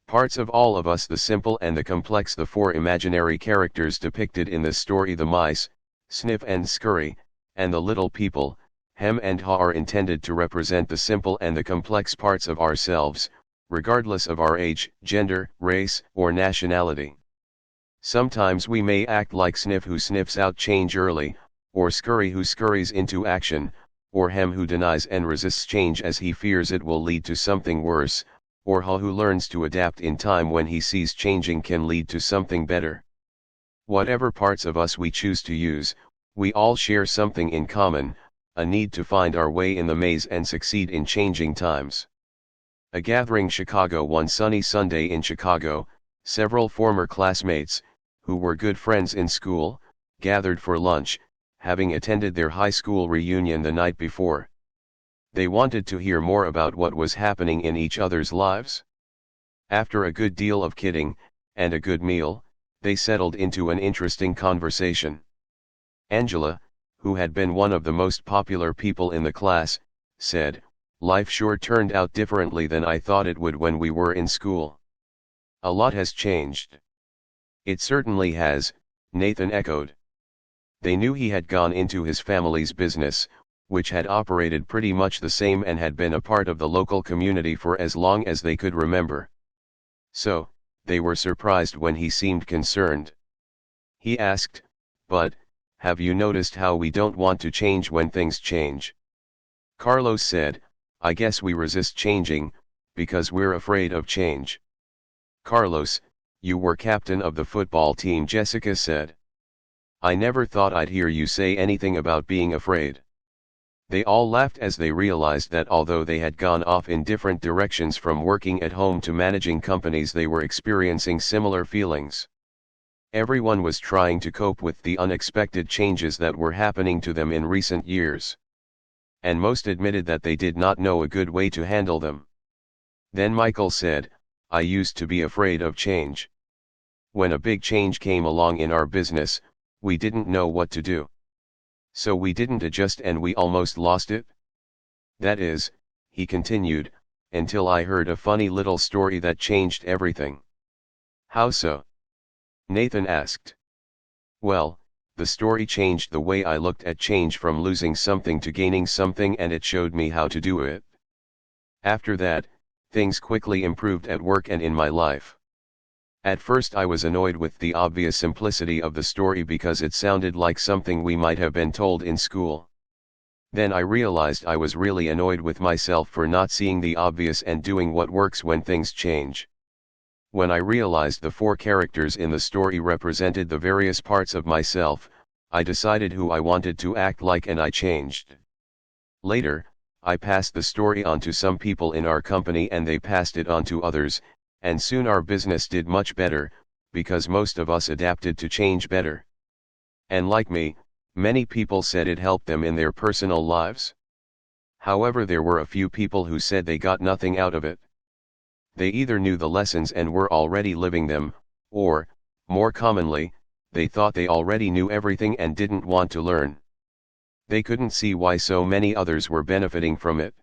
Parts of all of us, the simple and the complex. The four imaginary characters depicted in this story, the mice, Snip and Scurry, and the little people, Hem and Haw, are intended to represent the simple and the complex parts of ourselves, regardless of our age, gender, race, or nationality. Sometimes we may act like Snip, who sniffs out change early, or Scurry, who scurries into action, or Hem, who denies and resists change as he fears it will lead to something worse, or Haw, who learns to adapt in time when he sees changing can lead to something better. Whatever parts of us we choose to use, we all share something in common, a need to find our way in the maze and succeed in changing times. A gathering. Chicago. One sunny Sunday in Chicago, several former classmates, who were good friends in school, gathered for lunch, having attended their high school reunion the night before. They wanted to hear more about what was happening in each other's lives. After a good deal of kidding, and a good meal, they settled into an interesting conversation. Angela, who had been one of the most popular people in the class, said, "Life sure turned out differently than I thought it would when we were in school. A lot has changed." "It certainly has," Nathan echoed. They knew he had gone into his family's business, which had operated pretty much the same and had been a part of the local community for as long as they could remember. So, they were surprised when he seemed concerned. He asked, "But, have you noticed how we don't want to change when things change?" Carlos said, "I guess we resist changing, because we're afraid of change." "Carlos, you were captain of the football team," Jessica said. "I never thought I'd hear you say anything about being afraid." They all laughed as they realized that although they had gone off in different directions from working at home to managing companies, they were experiencing similar feelings. Everyone was trying to cope with the unexpected changes that were happening to them in recent years. And most admitted that they did not know a good way to handle them. Then Michael said, "I used to be afraid of change. When a big change came along in our business, we didn't know what to do. So we didn't adjust and we almost lost it. That is," he continued, "until I heard a funny little story that changed everything." "How so?" Nathan asked. "Well, the story changed the way I looked at change, from losing something to gaining something, and it showed me how to do it. After that, things quickly improved at work and in my life. At first I was annoyed with the obvious simplicity of the story because it sounded like something we might have been told in school. Then I realized I was really annoyed with myself for not seeing the obvious and doing what works when things change. When I realized the four characters in the story represented the various parts of myself, I decided who I wanted to act like and I changed. Later, I passed the story on to some people in our company and they passed it on to others, and soon our business did much better, because most of us adapted to change better. And like me, many people said it helped them in their personal lives. However, there were a few people who said they got nothing out of it. They either knew the lessons and were already living them, or, more commonly, they thought they already knew everything and didn't want to learn. They couldn't see why so many others were benefiting from it.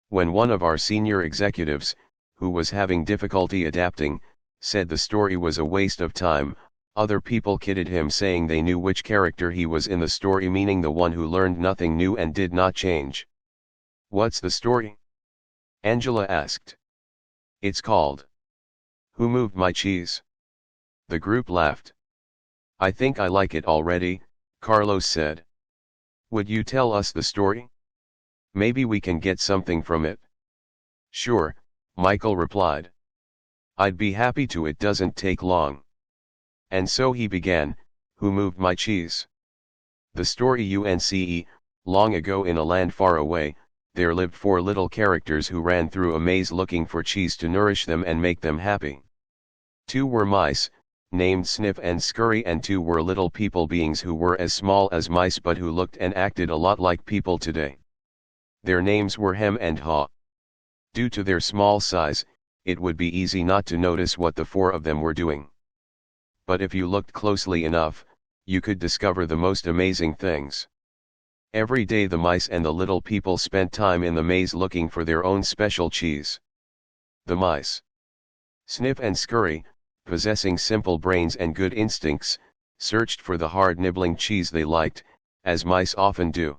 When one of our senior executives, who was having difficulty adapting, said the story was a waste of time, other people kidded him, saying they knew which character he was in the story, meaning the one who learned nothing new and did not change. "What's the story?" Angela asked. "It's called Who Moved My Cheese?" The group laughed. "I think I like it already," Carlos said. "Would you tell us the story? Maybe we can get something from it." "Sure," Michael replied. "I'd be happy to. It doesn't take long." And so he began, Who Moved My Cheese? The story UNCE, long ago in a land far away, there lived four little characters who ran through a maze looking for cheese to nourish them and make them happy. Two were mice, named Snip and Scurry, and two were little people beings who were as small as mice but who looked and acted a lot like people today. Their names were Hem and Haw. Due to their small size, it would be easy not to notice what the four of them were doing. But if you looked closely enough, you could discover the most amazing things. Every day the mice and the little people spent time in the maze looking for their own special cheese. The mice Snip and Scurry, possessing simple brains and good instincts, searched for the hard nibbling cheese they liked, as mice often do.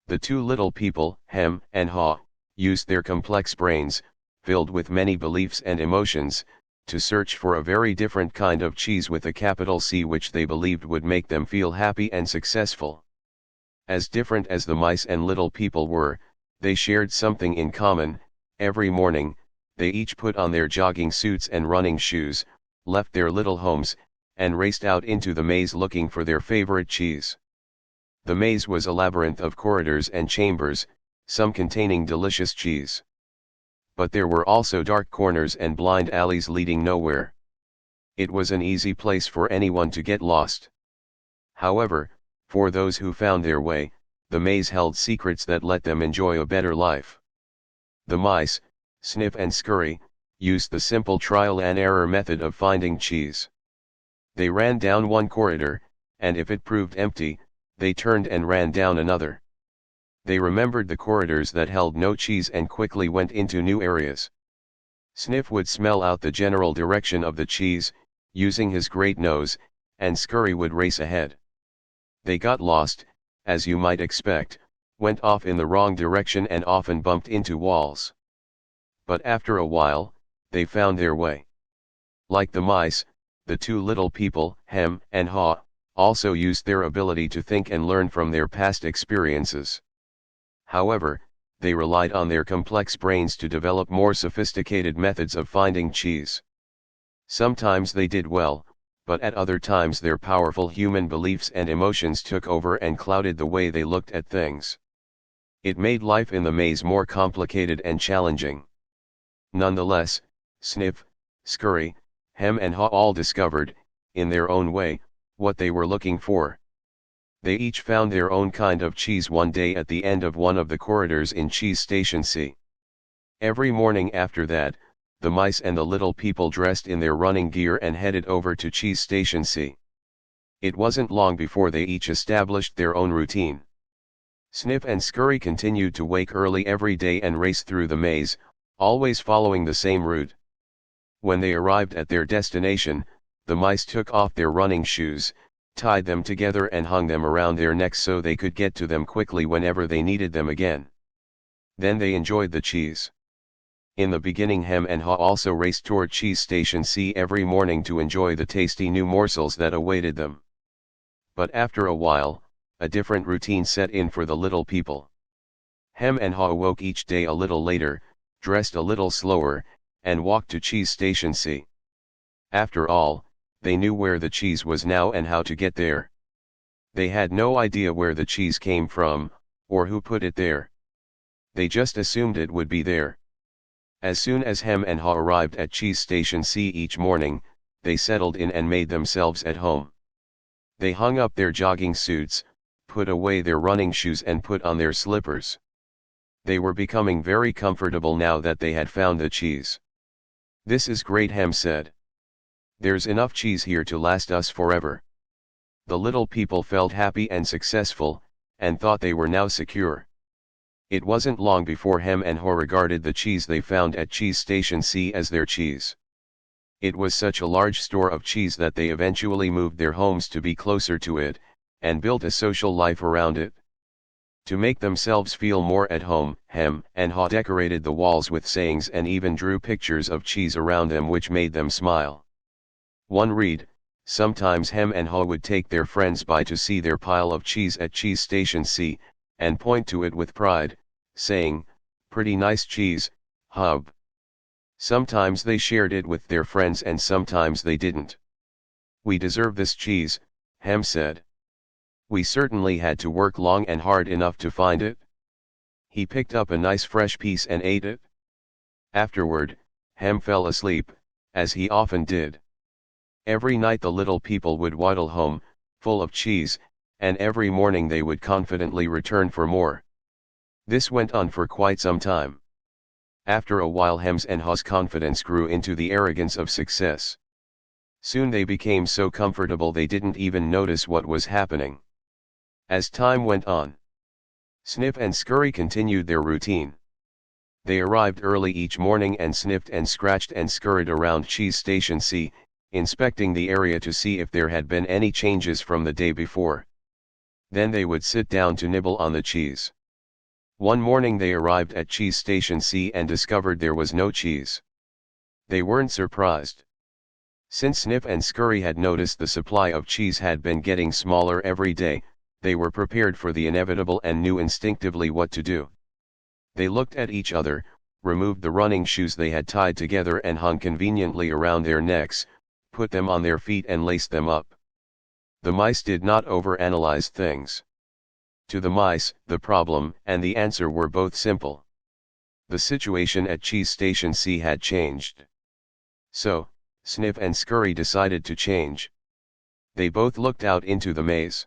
The two little people, Hem and Haw, used their complex brains, filled with many beliefs and emotions, to search for a very different kind of cheese with a capital C which they believed would make them feel happy and successful. As different as the mice and little people were, they shared something in common. Every morning, they each put on their jogging suits and running shoes, left their little homes, and raced out into the maze looking for their favorite cheese. The maze was a labyrinth of corridors and chambers, some containing delicious cheese. But there were also dark corners and blind alleys leading nowhere. It was an easy place for anyone to get lost. However, for those who found their way, the maze held secrets that let them enjoy a better life. The mice, Snip and Scurry, used the simple trial and error method of finding cheese. They ran down one corridor, and if it proved empty, they turned and ran down another. They remembered the corridors that held no cheese and quickly went into new areas. Snip would smell out the general direction of the cheese, using his great nose, and Scurry would race ahead. They got lost, as you might expect, went off in the wrong direction and often bumped into walls. But after a while, they found their way. Like the mice, the two little people, Hem and Haw, also used their ability to think and learn from their past experiences. However, they relied on their complex brains to develop more sophisticated methods of finding cheese. Sometimes they did well, but at other times their powerful human beliefs and emotions took over and clouded the way they looked at things. It made life in the maze more complicated and challenging. Nonetheless, Snip, Scurry, Hem and Haw all discovered, in their own way, what they were looking for. They each found their own kind of cheese one day at the end of one of the corridors in Cheese Station C. Every morning after that, the mice and the little people dressed in their running gear and headed over to Cheese Station C. It wasn't long before they each established their own routine. Snip and Scurry continued to wake early every day and race through the maze, always following the same route. When they arrived at their destination, the mice took off their running shoes, tied them together and hung them around their necks so they could get to them quickly whenever they needed them again. Then they enjoyed the cheese. In the beginning, Hem and Haw also raced toward Cheese Station C every morning to enjoy the tasty new morsels that awaited them. But after a while, a different routine set in for the little people. Hem and Haw woke each day a little later, dressed a little slower, and walked to Cheese Station C. After all, they knew where the cheese was now and how to get there. They had no idea where the cheese came from, or who put it there. They just assumed it would be there. As soon as Hem and Haw arrived at Cheese Station C each morning, they settled in and made themselves at home. They hung up their jogging suits, put away their running shoes and put on their slippers. They were becoming very comfortable now that they had found the cheese. "This is great," Hem said. "There's enough cheese here to last us forever." The little people felt happy and successful, and thought they were now secure. It wasn't long before Hem and Haw regarded the cheese they found at Cheese Station C as their cheese. It was such a large store of cheese that they eventually moved their homes to be closer to it, and built a social life around it. To make themselves feel more at home, Hem and Haw decorated the walls with sayings and even drew pictures of cheese around them which made them smile. One read, sometimes Hem and Haw would take their friends by to see their pile of cheese at Cheese Station C, and point to it with pride, saying, "Pretty nice cheese, hub." Sometimes they shared it with their friends and sometimes they didn't. "We deserve this cheese," Hem said. "We certainly had to work long and hard enough to find it." He picked up a nice fresh piece and ate it. Afterward, Hem fell asleep, as he often did. Every night the little people would waddle home, full of cheese, and every morning they would confidently return for more. This went on for quite some time. After a while Hem's and Haw's confidence grew into the arrogance of success. Soon they became so comfortable they didn't even notice what was happening. As time went on, Snip and Scurry continued their routine. They arrived early each morning and sniffed and scratched and scurried around Cheese Station C, inspecting the area to see if there had been any changes from the day before. Then they would sit down to nibble on the cheese. One morning they arrived at Cheese Station C and discovered there was no cheese. They weren't surprised. Since Sniff and Scurry had noticed the supply of cheese had been getting smaller every day, they were prepared for the inevitable and knew instinctively what to do. They looked at each other, removed the running shoes they had tied together and hung conveniently around their necks, put them on their feet and laced them up. The mice did not overanalyze things. To the mice, the problem and the answer were both simple. The situation at Cheese Station C had changed. So, Sniff and Scurry decided to change. They both looked out into the maze.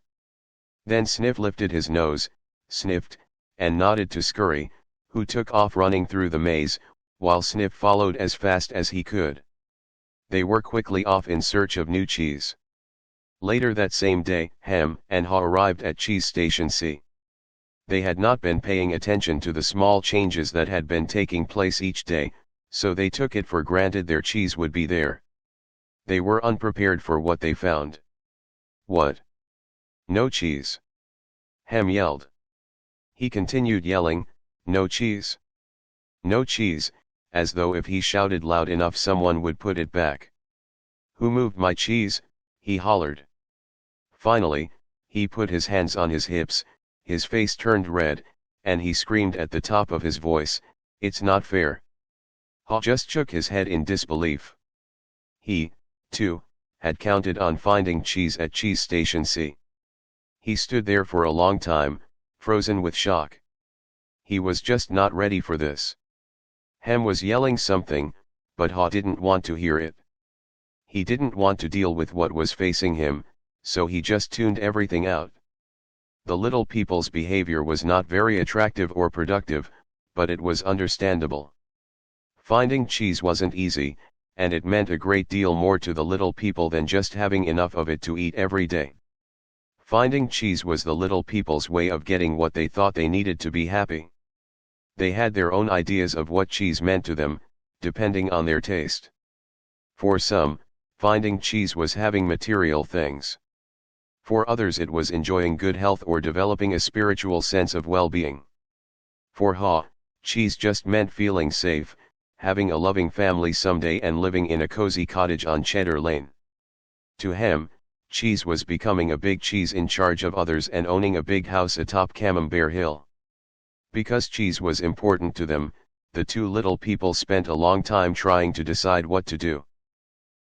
Then Sniff lifted his nose, sniffed, and nodded to Scurry, who took off running through the maze, while Sniff followed as fast as he could. They were quickly off in search of new cheese. Later that same day, Hem and Haw arrived at Cheese Station C. They had not been paying attention to the small changes that had been taking place each day, so they took it for granted their cheese would be there. They were unprepared for what they found. What? No cheese? Hem yelled. He continued yelling, no cheese. No cheese, as though if he shouted loud enough someone would put it back. Who moved my cheese? He hollered. Finally, he put his hands on his hips, his face turned red, and he screamed at the top of his voice, it's not fair. Haw just shook his head in disbelief. He, too, had counted on finding cheese at Cheese Station C. He stood there for a long time, frozen with shock. He was just not ready for this. Hem was yelling something, but Haw didn't want to hear it. He didn't want to deal with what was facing him, so he just tuned everything out. The little people's behavior was not very attractive or productive, but it was understandable. Finding cheese wasn't easy, and it meant a great deal more to the little people than just having enough of it to eat every day. Finding cheese was the little people's way of getting what they thought they needed to be happy. They had their own ideas of what cheese meant to them, depending on their taste. For some, finding cheese was having material things. For others it was enjoying good health or developing a spiritual sense of well-being. For Haw, cheese just meant feeling safe, having a loving family someday and living in a cozy cottage on Cheddar Lane. To Hem, cheese was becoming a big cheese in charge of others and owning a big house atop Camembert Hill. Because cheese was important to them, the two little people spent a long time trying to decide what to do.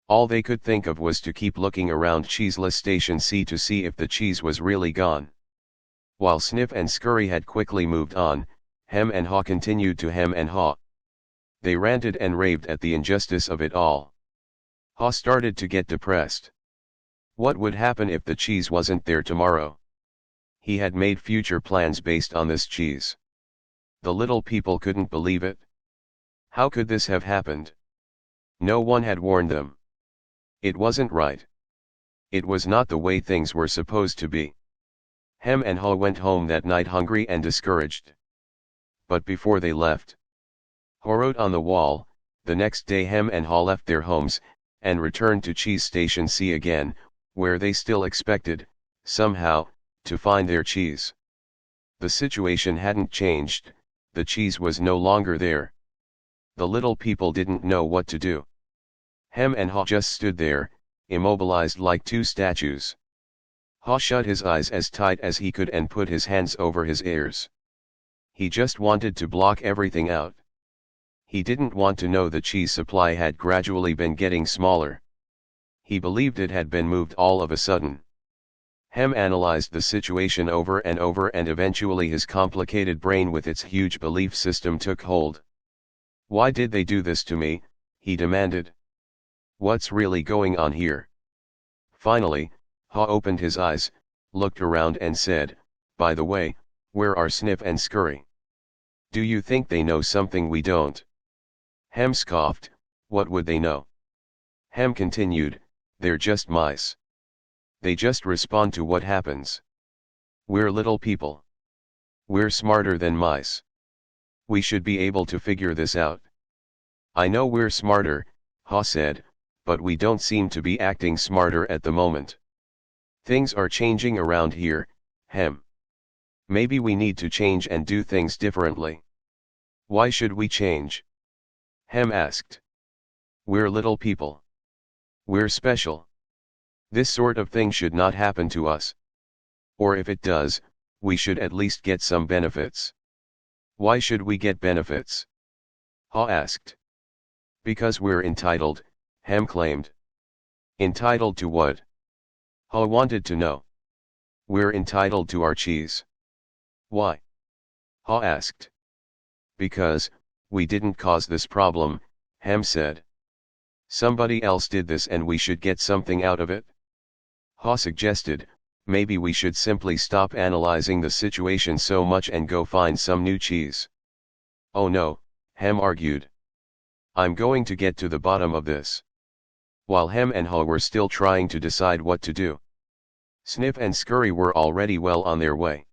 All they could think of was to keep looking around Cheeseless Station C to see if the cheese was really gone. While Sniff and Scurry had quickly moved on, Hem and Haw continued to hem and haw. They ranted and raved at the injustice of it all. Haw started to get depressed. What would happen if the cheese wasn't there tomorrow? He had made future plans based on this cheese. The little people couldn't believe it. How could this have happened? No one had warned them. It wasn't right. It was not the way things were supposed to be. Hem and Haw went home that night hungry and discouraged. But before they left, Haw wrote on the wall, the next day Hem and Haw left their homes, and returned to Cheese Station C again, where they still expected, somehow, to find their cheese. The situation hadn't changed, the cheese was no longer there. The little people didn't know what to do. Hem and Haw just stood there, immobilized like two statues. Haw shut his eyes as tight as he could and put his hands over his ears. He just wanted to block everything out. He didn't want to know the cheese supply had gradually been getting smaller. He believed it had been moved all of a sudden. Hem analyzed the situation over and eventually his complicated brain with its huge belief system took hold. Why did they do this to me? He demanded. What's really going on here? Finally, Haw opened his eyes, looked around and said, by the way, where are Sniff and Scurry? Do you think they know something we don't? Hem scoffed, what would they know? Hem continued, they're just mice. They just respond to what happens. We're little people. We're smarter than mice. We should be able to figure this out. I know we're smarter, Ha said, but we don't seem to be acting smarter at the moment. Things are changing around here, Hem. Maybe we need to change and do things differently. Why should we change? Hem asked. We're little people. We're special. This sort of thing should not happen to us. Or if it does, we should at least get some benefits. Why should we get benefits? Ha asked. Because we're entitled, Hem claimed. Entitled to what? Ha wanted to know. We're entitled to our cheese. Why? Ha asked. Because, we didn't cause this problem, Hem said. Somebody else did this and we should get something out of it. Ha suggested, maybe we should simply stop analyzing the situation so much and go find some new cheese. Oh no, Hem argued. I'm going to get to the bottom of this. While Hem and Ha were still trying to decide what to do, Snip and Scurry were already well on their way.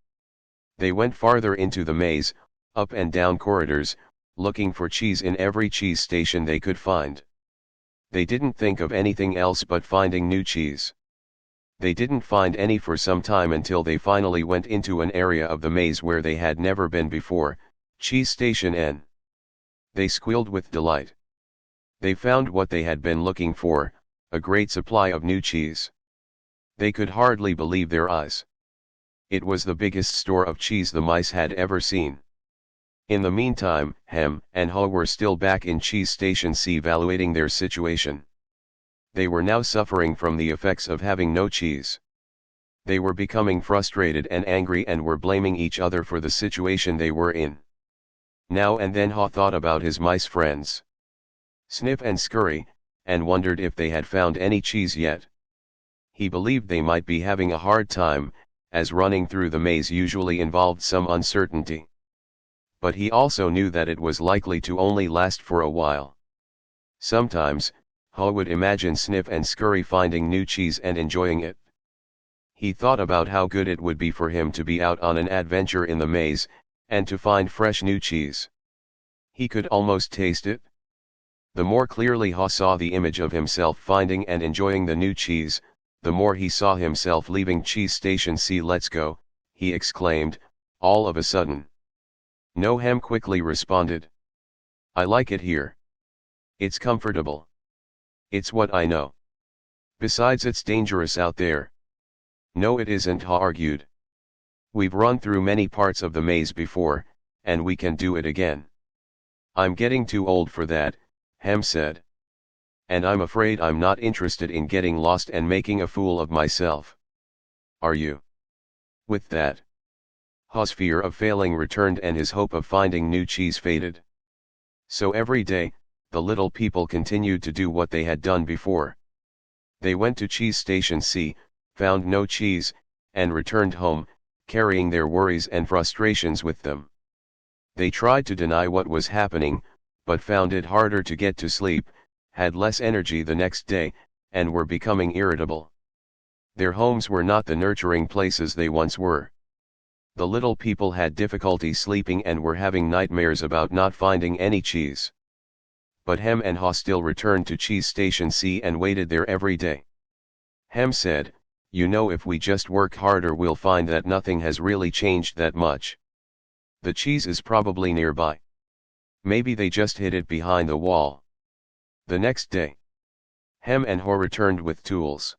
They went farther into the maze, up and down corridors, looking for cheese in every cheese station they could find. They didn't think of anything else but finding new cheese. They didn't find any for some time until they finally went into an area of the maze where they had never been before, Cheese Station N. They squealed with delight. They found what they had been looking for, a great supply of new cheese. They could hardly believe their eyes. It was the biggest store of cheese the mice had ever seen. In the meantime, Hem and Ha were still back in Cheese Station C evaluating their situation. They were now suffering from the effects of having no cheese. They were becoming frustrated and angry and were blaming each other for the situation they were in. Now and then Ha thought about his mice friends, Snip and Scurry, and wondered if they had found any cheese yet. He believed they might be having a hard time, as running through the maze usually involved some uncertainty. But he also knew that it was likely to only last for a while. Sometimes, Ha would imagine Snip and Scurry finding new cheese and enjoying it. He thought about how good it would be for him to be out on an adventure in the maze, and to find fresh new cheese. He could almost taste it. The more clearly Ha saw the image of himself finding and enjoying the new cheese, the more he saw himself leaving Cheese Station C. Let's go, he exclaimed, all of a sudden. No, Hem quickly responded. I like it here. It's comfortable. It's what I know. Besides, it's dangerous out there. No, it isn't, Ha argued. We've run through many parts of the maze before, and we can do it again. I'm getting too old for that, Hem said. And I'm afraid I'm not interested in getting lost and making a fool of myself. Are you? With that, Ha's fear of failing returned and his hope of finding new cheese faded. So every day, the little people continued to do what they had done before. They went to Cheese Station C, found no cheese, and returned home, carrying their worries and frustrations with them. They tried to deny what was happening, but found it harder to get to sleep, had less energy the next day, and were becoming irritable. Their homes were not the nurturing places they once were. The little people had difficulty sleeping and were having nightmares about not finding any cheese. But Hem and Ha still returned to Cheese Station C and waited there every day. Hem said, you know, if we just work harder we'll find that nothing has really changed that much. The cheese is probably nearby. Maybe they just hid it behind the wall. The next day, Hem and Ha returned with tools.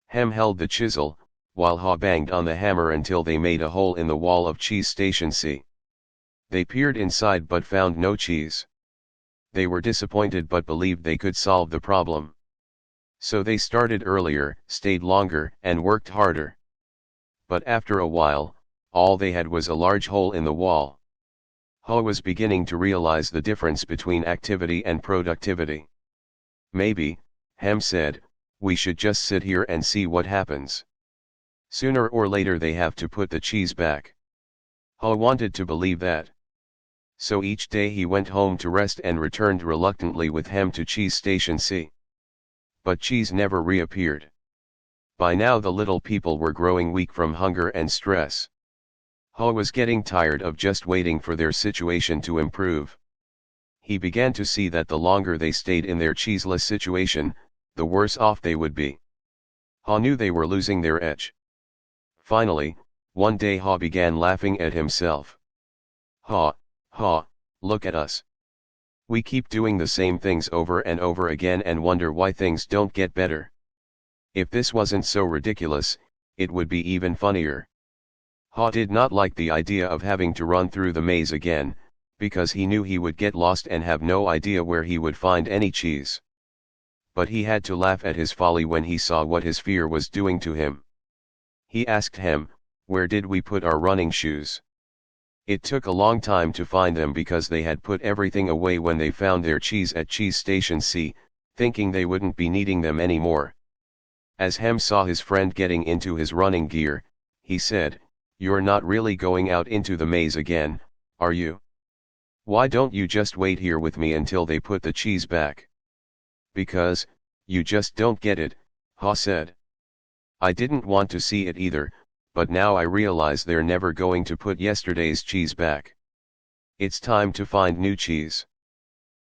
Hem held the chisel, while Ha banged on the hammer until they made a hole in the wall of Cheese Station C. They peered inside but found no cheese. They were disappointed but believed they could solve the problem. So they started earlier, stayed longer, and worked harder. But after a while, all they had was a large hole in the wall. Ha was beginning to realize the difference between activity and productivity. Maybe, Hem said, we should just sit here and see what happens. Sooner or later they have to put the cheese back. Ha wanted to believe that. So each day he went home to rest and returned reluctantly with Hem to Cheese Station C. But cheese never reappeared. By now the little people were growing weak from hunger and stress. Ha was getting tired of just waiting for their situation to improve. He began to see that the longer they stayed in their cheeseless situation, the worse off they would be. Ha knew they were losing their edge. Finally, one day Ha began laughing at himself. Ha, look at us. We keep doing the same things over and over again and wonder why things don't get better. If this wasn't so ridiculous, it would be even funnier. Ha did not like the idea of having to run through the maze again, because he knew he would get lost and have no idea where he would find any cheese. But he had to laugh at his folly when he saw what his fear was doing to him. He asked Hem, "Where did we put our running shoes?" It took a long time to find them because they had put everything away when they found their cheese at Cheese Station C, thinking they wouldn't be needing them anymore. As Hem saw his friend getting into his running gear, he said, "You're not really going out into the maze again, are you? Why don't you just wait here with me until they put the cheese back?" "Because, you just don't get it," Ha said. "I didn't want to see it either, but now I realize they're never going to put yesterday's cheese back. It's time to find new cheese."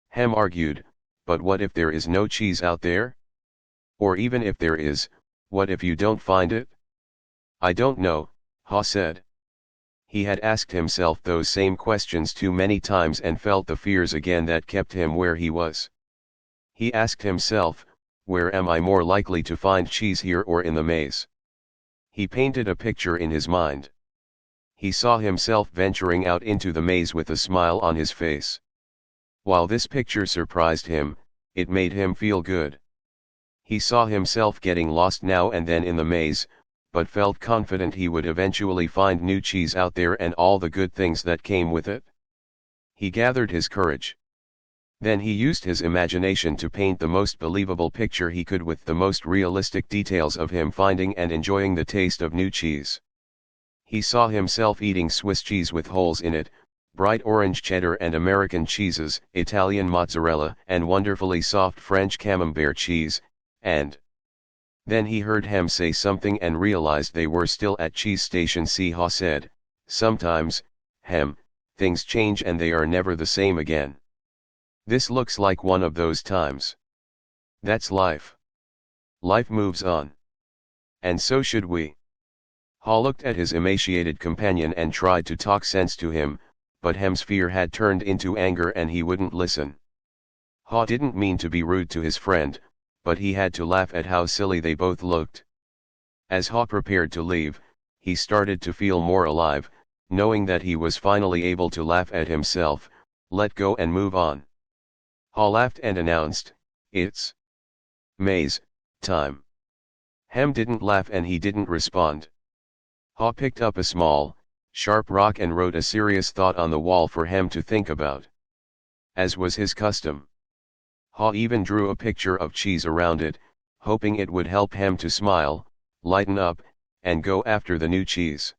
Hem argued, "But what if there is no cheese out there? Or even if there is, what if you don't find it?" "I don't know," Ha said. He had asked himself those same questions too many times and felt the fears again that kept him where he was. He asked himself, "Where am I more likely to find cheese, here or in the maze?" He painted a picture in his mind. He saw himself venturing out into the maze with a smile on his face. While this picture surprised him, it made him feel good. He saw himself getting lost now and then in the maze, but felt confident he would eventually find new cheese out there and all the good things that came with it. He gathered his courage. Then he used his imagination to paint the most believable picture he could with the most realistic details of him finding and enjoying the taste of new cheese. He saw himself eating Swiss cheese with holes in it, bright orange cheddar and American cheeses, Italian mozzarella and wonderfully soft French camembert cheese, and then he heard Hem say something and realized they were still at Cheese Station C. Ha said, "Sometimes, Hem, things change and they are never the same again. This looks like one of those times. That's life. Life moves on. And so should we." Ha looked at his emaciated companion and tried to talk sense to him, but Hem's fear had turned into anger and he wouldn't listen. Ha didn't mean to be rude to his friend, but he had to laugh at how silly they both looked. As Ha prepared to leave, he started to feel more alive, knowing that he was finally able to laugh at himself, let go and move on. Ha laughed and announced, "It's maze time." Hem didn't laugh and he didn't respond. Ha picked up a small, sharp rock and wrote a serious thought on the wall for Hem to think about. As was his custom, Ha even drew a picture of cheese around it, hoping it would help Hem to smile, lighten up, and go after the new cheese.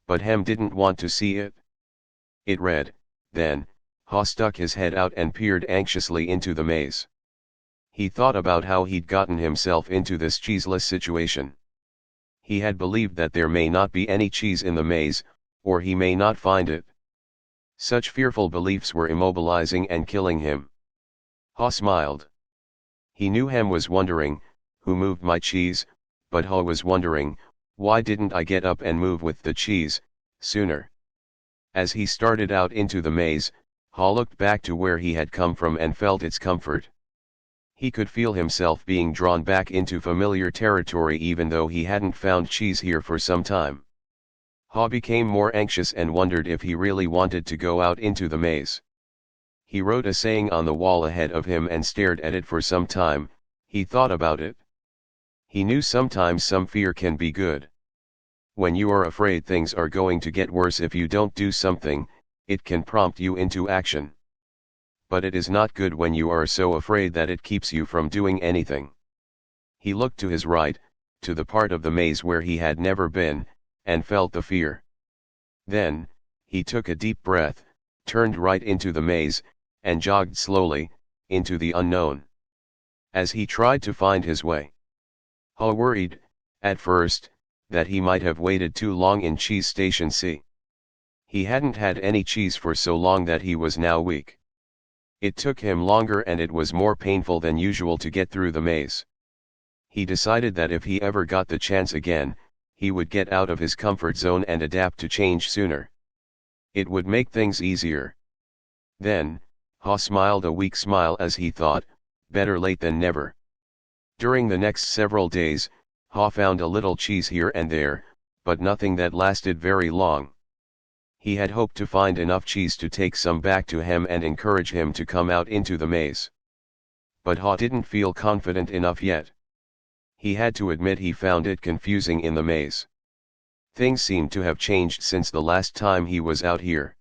But Hem didn't want to see it. It read, then, Ha stuck his head out and peered anxiously into the maze. He thought about how he'd gotten himself into this cheeseless situation. He had believed that there may not be any cheese in the maze, or he may not find it. Such fearful beliefs were immobilizing and killing him. Ha smiled. He knew Hem was wondering, "Who moved my cheese?" but Ha was wondering, "Why didn't I get up and move with the cheese, sooner?" As he started out into the maze, Ha looked back to where he had come from and felt its comfort. He could feel himself being drawn back into familiar territory even though he hadn't found cheese here for some time. Ha became more anxious and wondered if he really wanted to go out into the maze. He wrote a saying on the wall ahead of him and stared at it for some time. He thought about it. He knew sometimes some fear can be good. When you are afraid things are going to get worse if you don't do something, it can prompt you into action. But it is not good when you are so afraid that it keeps you from doing anything. He looked to his right, to the part of the maze where he had never been, and felt the fear. Then, he took a deep breath, turned right into the maze, and jogged slowly, into the unknown. As he tried to find his way, Ha worried, at first, that he might have waited too long in Cheese Station C. He hadn't had any cheese for so long that he was now weak. It took him longer and it was more painful than usual to get through the maze. He decided that if he ever got the chance again, he would get out of his comfort zone and adapt to change sooner. It would make things easier. Then, Ha smiled a weak smile as he thought, better late than never. During the next several days, Ha found a little cheese here and there, but nothing that lasted very long. He had hoped to find enough cheese to take some back to him and encourage him to come out into the maze. But Ha didn't feel confident enough yet. He had to admit he found it confusing in the maze. Things seemed to have changed since the last time he was out here.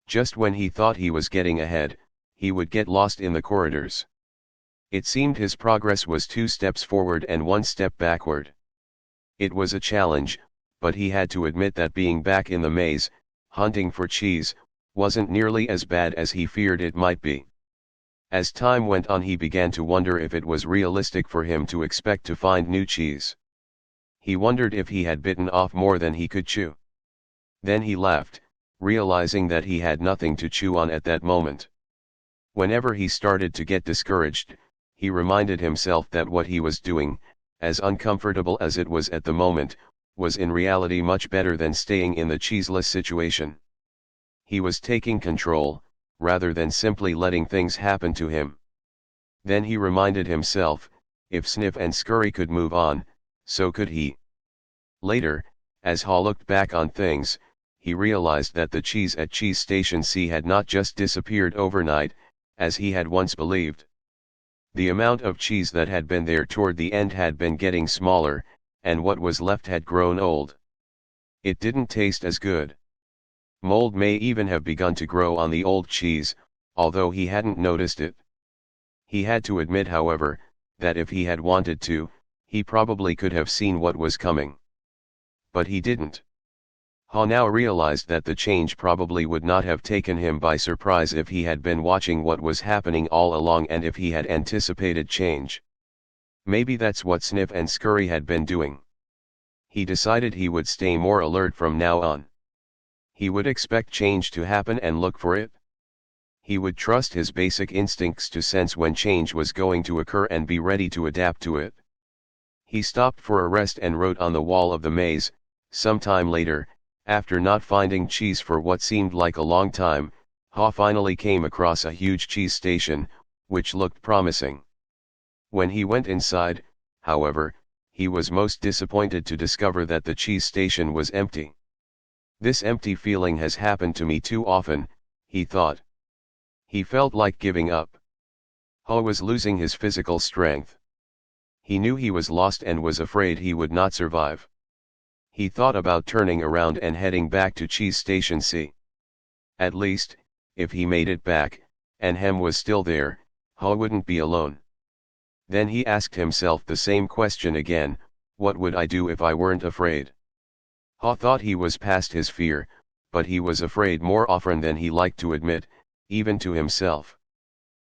Just when he thought he was getting ahead, he would get lost in the corridors. It seemed his progress was 2 steps forward and 1 step backward. It was a challenge, but he had to admit that being back in the maze, hunting for cheese, wasn't nearly as bad as he feared it might be. As time went on, he began to wonder if it was realistic for him to expect to find new cheese. He wondered if he had bitten off more than he could chew. Then he laughed, realizing that he had nothing to chew on at that moment. Whenever he started to get discouraged, he reminded himself that what he was doing, as uncomfortable as it was at the moment, was in reality much better than staying in the cheeseless situation. He was taking control, rather than simply letting things happen to him. Then he reminded himself, if Sniff and Scurry could move on, so could he. Later, as Ha looked back on things, he realized that the cheese at Cheese Station C had not just disappeared overnight, as he had once believed. The amount of cheese that had been there toward the end had been getting smaller, and what was left had grown old. It didn't taste as good. Mold may even have begun to grow on the old cheese, although he hadn't noticed it. He had to admit, however, that if he had wanted to, he probably could have seen what was coming. But he didn't. Ha now realized that the change probably would not have taken him by surprise if he had been watching what was happening all along and if he had anticipated change. Maybe that's what Sniff and Scurry had been doing. He decided he would stay more alert from now on. He would expect change to happen and look for it. He would trust his basic instincts to sense when change was going to occur and be ready to adapt to it. He stopped for a rest and wrote on the wall of the maze. Sometime later, after not finding cheese for what seemed like a long time, Ha finally came across a huge cheese station, which looked promising. When he went inside, however, he was most disappointed to discover that the cheese station was empty. This empty feeling has happened to me too often, he thought. He felt like giving up. Ha was losing his physical strength. He knew he was lost and was afraid he would not survive. He thought about turning around and heading back to Cheese Station C. At least, if he made it back, and Hem was still there, Ha wouldn't be alone. Then he asked himself the same question again, what would I do if I weren't afraid? Ha thought he was past his fear, but he was afraid more often than he liked to admit, even to himself.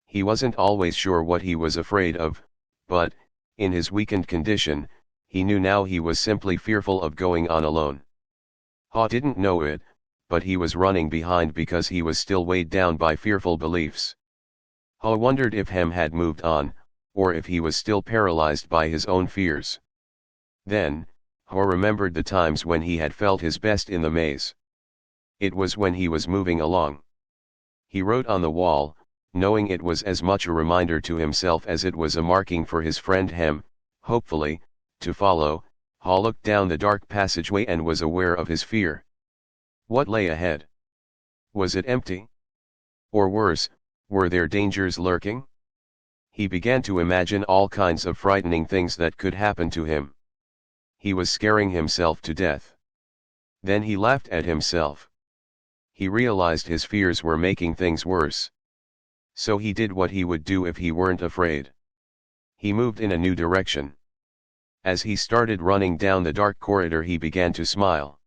He wasn't always sure what he was afraid of, but, in his weakened condition, he knew now he was simply fearful of going on alone. Ha didn't know it, but he was running behind because he was still weighed down by fearful beliefs. Ha wondered if Hem had moved on, or if he was still paralyzed by his own fears. Then, Ha remembered the times when he had felt his best in the maze. It was when he was moving along. He wrote on the wall, knowing it was as much a reminder to himself as it was a marking for his friend Hem, hopefully, to follow. Ha looked down the dark passageway and was aware of his fear. What lay ahead? Was it empty? Or worse, were there dangers lurking? He began to imagine all kinds of frightening things that could happen to him. He was scaring himself to death. Then he laughed at himself. He realized his fears were making things worse. So he did what he would do if he weren't afraid. He moved in a new direction. As he started running down the dark corridor, he began to smile.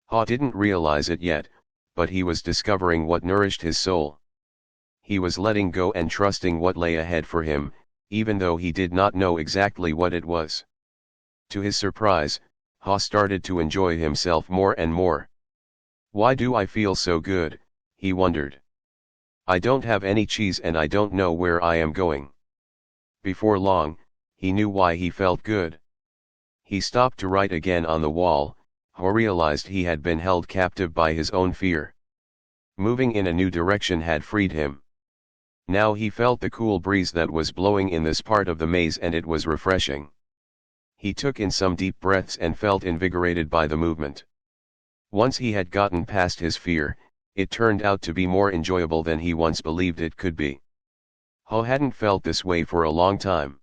Ha didn't realize it yet, but he was discovering what nourished his soul. He was letting go and trusting what lay ahead for him, even though he did not know exactly what it was. To his surprise, Ha started to enjoy himself more and more. Why do I feel so good, he wondered. I don't have any cheese and I don't know where I am going. Before long, he knew why he felt good. He stopped to write again on the wall, Ho realized he had been held captive by his own fear. Moving in a new direction had freed him. Now he felt the cool breeze that was blowing in this part of the maze and it was refreshing. He took in some deep breaths and felt invigorated by the movement. Once he had gotten past his fear, it turned out to be more enjoyable than he once believed it could be. Ho hadn't felt this way for a long time.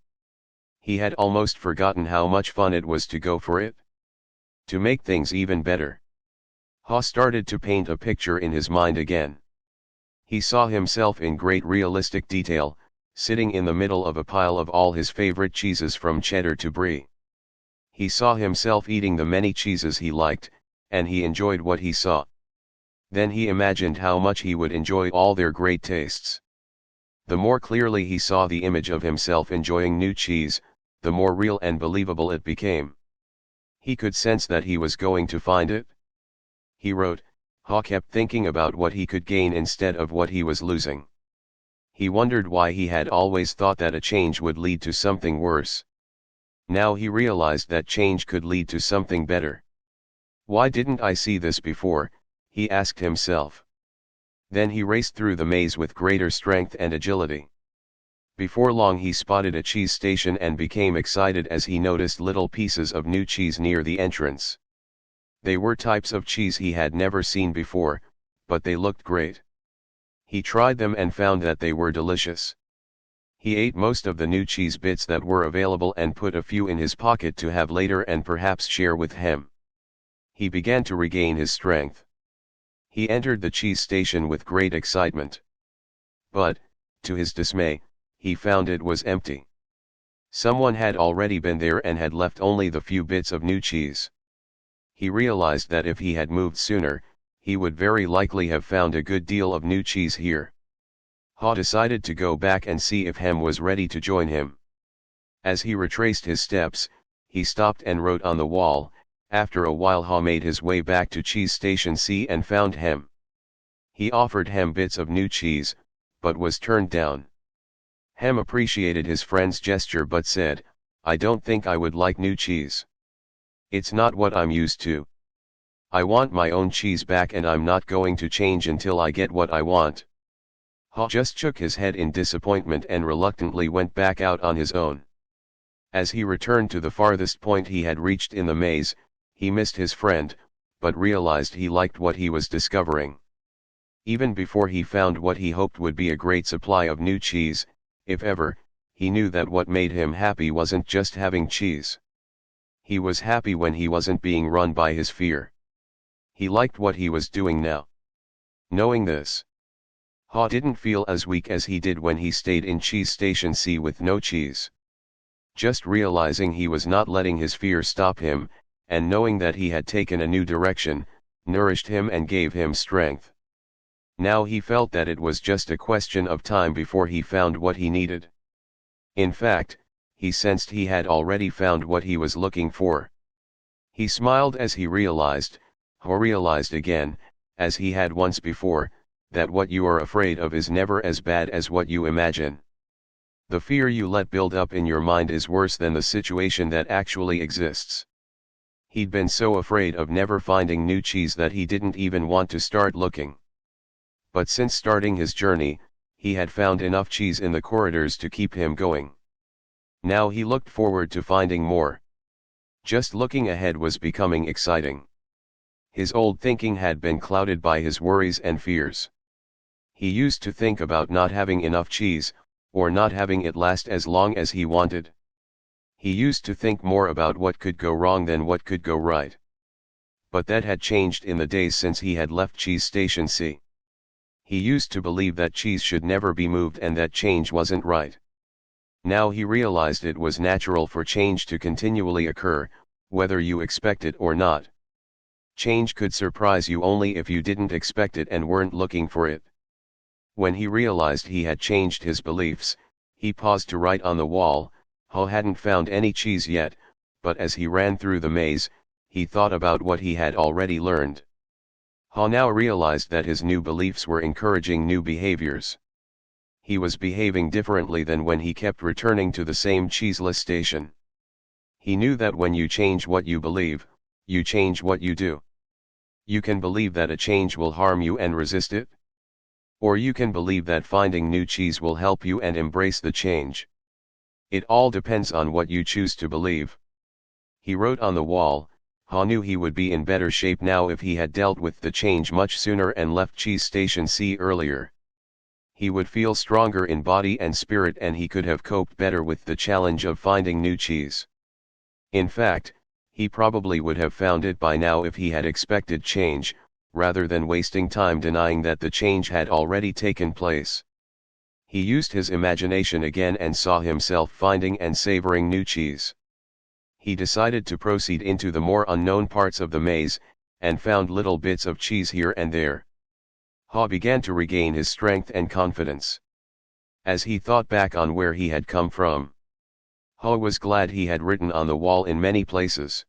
He had almost forgotten how much fun it was to go for it. To make things even better, Ho started to paint a picture in his mind again. He saw himself in great realistic detail, sitting in the middle of a pile of all his favorite cheeses from cheddar to brie. He saw himself eating the many cheeses he liked, and he enjoyed what he saw. Then he imagined how much he would enjoy all their great tastes. The more clearly he saw the image of himself enjoying new cheese, the more real and believable it became. He could sense that he was going to find it. He wrote, Ho kept thinking about what he could gain instead of what he was losing. He wondered why he had always thought that a change would lead to something worse. Now he realized that change could lead to something better. Why didn't I see this before, he asked himself. Then he raced through the maze with greater strength and agility. Before long he spotted a cheese station and became excited as he noticed little pieces of new cheese near the entrance. They were types of cheese he had never seen before, but they looked great. He tried them and found that they were delicious. He ate most of the new cheese bits that were available and put a few in his pocket to have later and perhaps share with him. He began to regain his strength. He entered the cheese station with great excitement. But, to his dismay, he found it was empty. Someone had already been there and had left only the few bits of new cheese. He realized that if he had moved sooner, he would very likely have found a good deal of new cheese here. Ho decided to go back and see if Hem was ready to join him. As he retraced his steps, he stopped and wrote on the wall. After a while Ho made his way back to Cheese Station C and found Hem. He offered Hem bits of new cheese, but was turned down. Hem appreciated his friend's gesture but said, I don't think I would like new cheese. It's not what I'm used to. I want my own cheese back and I'm not going to change until I get what I want. Ho just shook his head in disappointment and reluctantly went back out on his own. As he returned to the farthest point he had reached in the maze, he missed his friend, but realized he liked what he was discovering. Even before he found what he hoped would be a great supply of new cheese, if ever, he knew that what made him happy wasn't just having cheese. He was happy when he wasn't being run by his fear. He liked what he was doing now. Knowing this, Ho didn't feel as weak as he did when he stayed in Cheese Station C with no cheese. Just realizing he was not letting his fear stop him, and knowing that he had taken a new direction, nourished him and gave him strength. Now he felt that it was just a question of time before he found what he needed. In fact, he sensed he had already found what he was looking for. He smiled as he realized, or realized again, as he had once before, that what you are afraid of is never as bad as what you imagine. The fear you let build up in your mind is worse than the situation that actually exists. He'd been so afraid of never finding new cheese that he didn't even want to start looking. But since starting his journey, he had found enough cheese in the corridors to keep him going. Now he looked forward to finding more. Just looking ahead was becoming exciting. His old thinking had been clouded by his worries and fears. He used to think about not having enough cheese, or not having it last as long as he wanted. He used to think more about what could go wrong than what could go right. But that had changed in the days since he had left Cheese Station C. He used to believe that cheese should never be moved and that change wasn't right. Now he realized it was natural for change to continually occur, whether you expect it or not. Change could surprise you only if you didn't expect it and weren't looking for it. When he realized he had changed his beliefs, he paused to write on the wall. Ho hadn't found any cheese yet, but as he ran through the maze, he thought about what he had already learned. Ha now realized that his new beliefs were encouraging new behaviors. He was behaving differently than when he kept returning to the same cheeseless station. He knew that when you change what you believe, you change what you do. You can believe that a change will harm you and resist it. Or you can believe that finding new cheese will help you and embrace the change. It all depends on what you choose to believe. He wrote on the wall. Ha knew he would be in better shape now if he had dealt with the change much sooner and left Cheese Station C earlier. He would feel stronger in body and spirit, and he could have coped better with the challenge of finding new cheese. In fact, he probably would have found it by now if he had expected change, rather than wasting time denying that the change had already taken place. He used his imagination again and saw himself finding and savoring new cheese. He decided to proceed into the more unknown parts of the maze, and found little bits of cheese here and there. Ha began to regain his strength and confidence. As he thought back on where he had come from, Ha was glad he had written on the wall in many places.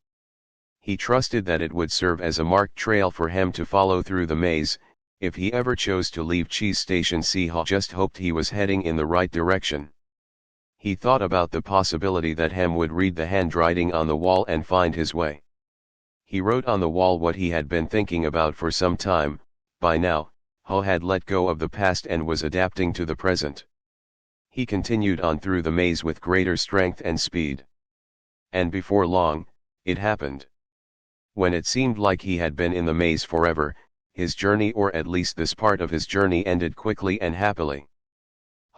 He trusted that it would serve as a marked trail for him to follow through the maze. If he ever chose to leave Cheese Station C, Ha just hoped he was heading in the right direction. He thought about the possibility that Hem would read the handwriting on the wall and find his way. He wrote on the wall what he had been thinking about for some time. By now, Ha had let go of the past and was adapting to the present. He continued on through the maze with greater strength and speed. And before long, it happened. When it seemed like he had been in the maze forever, his journey, or at least this part of his journey, ended quickly and happily.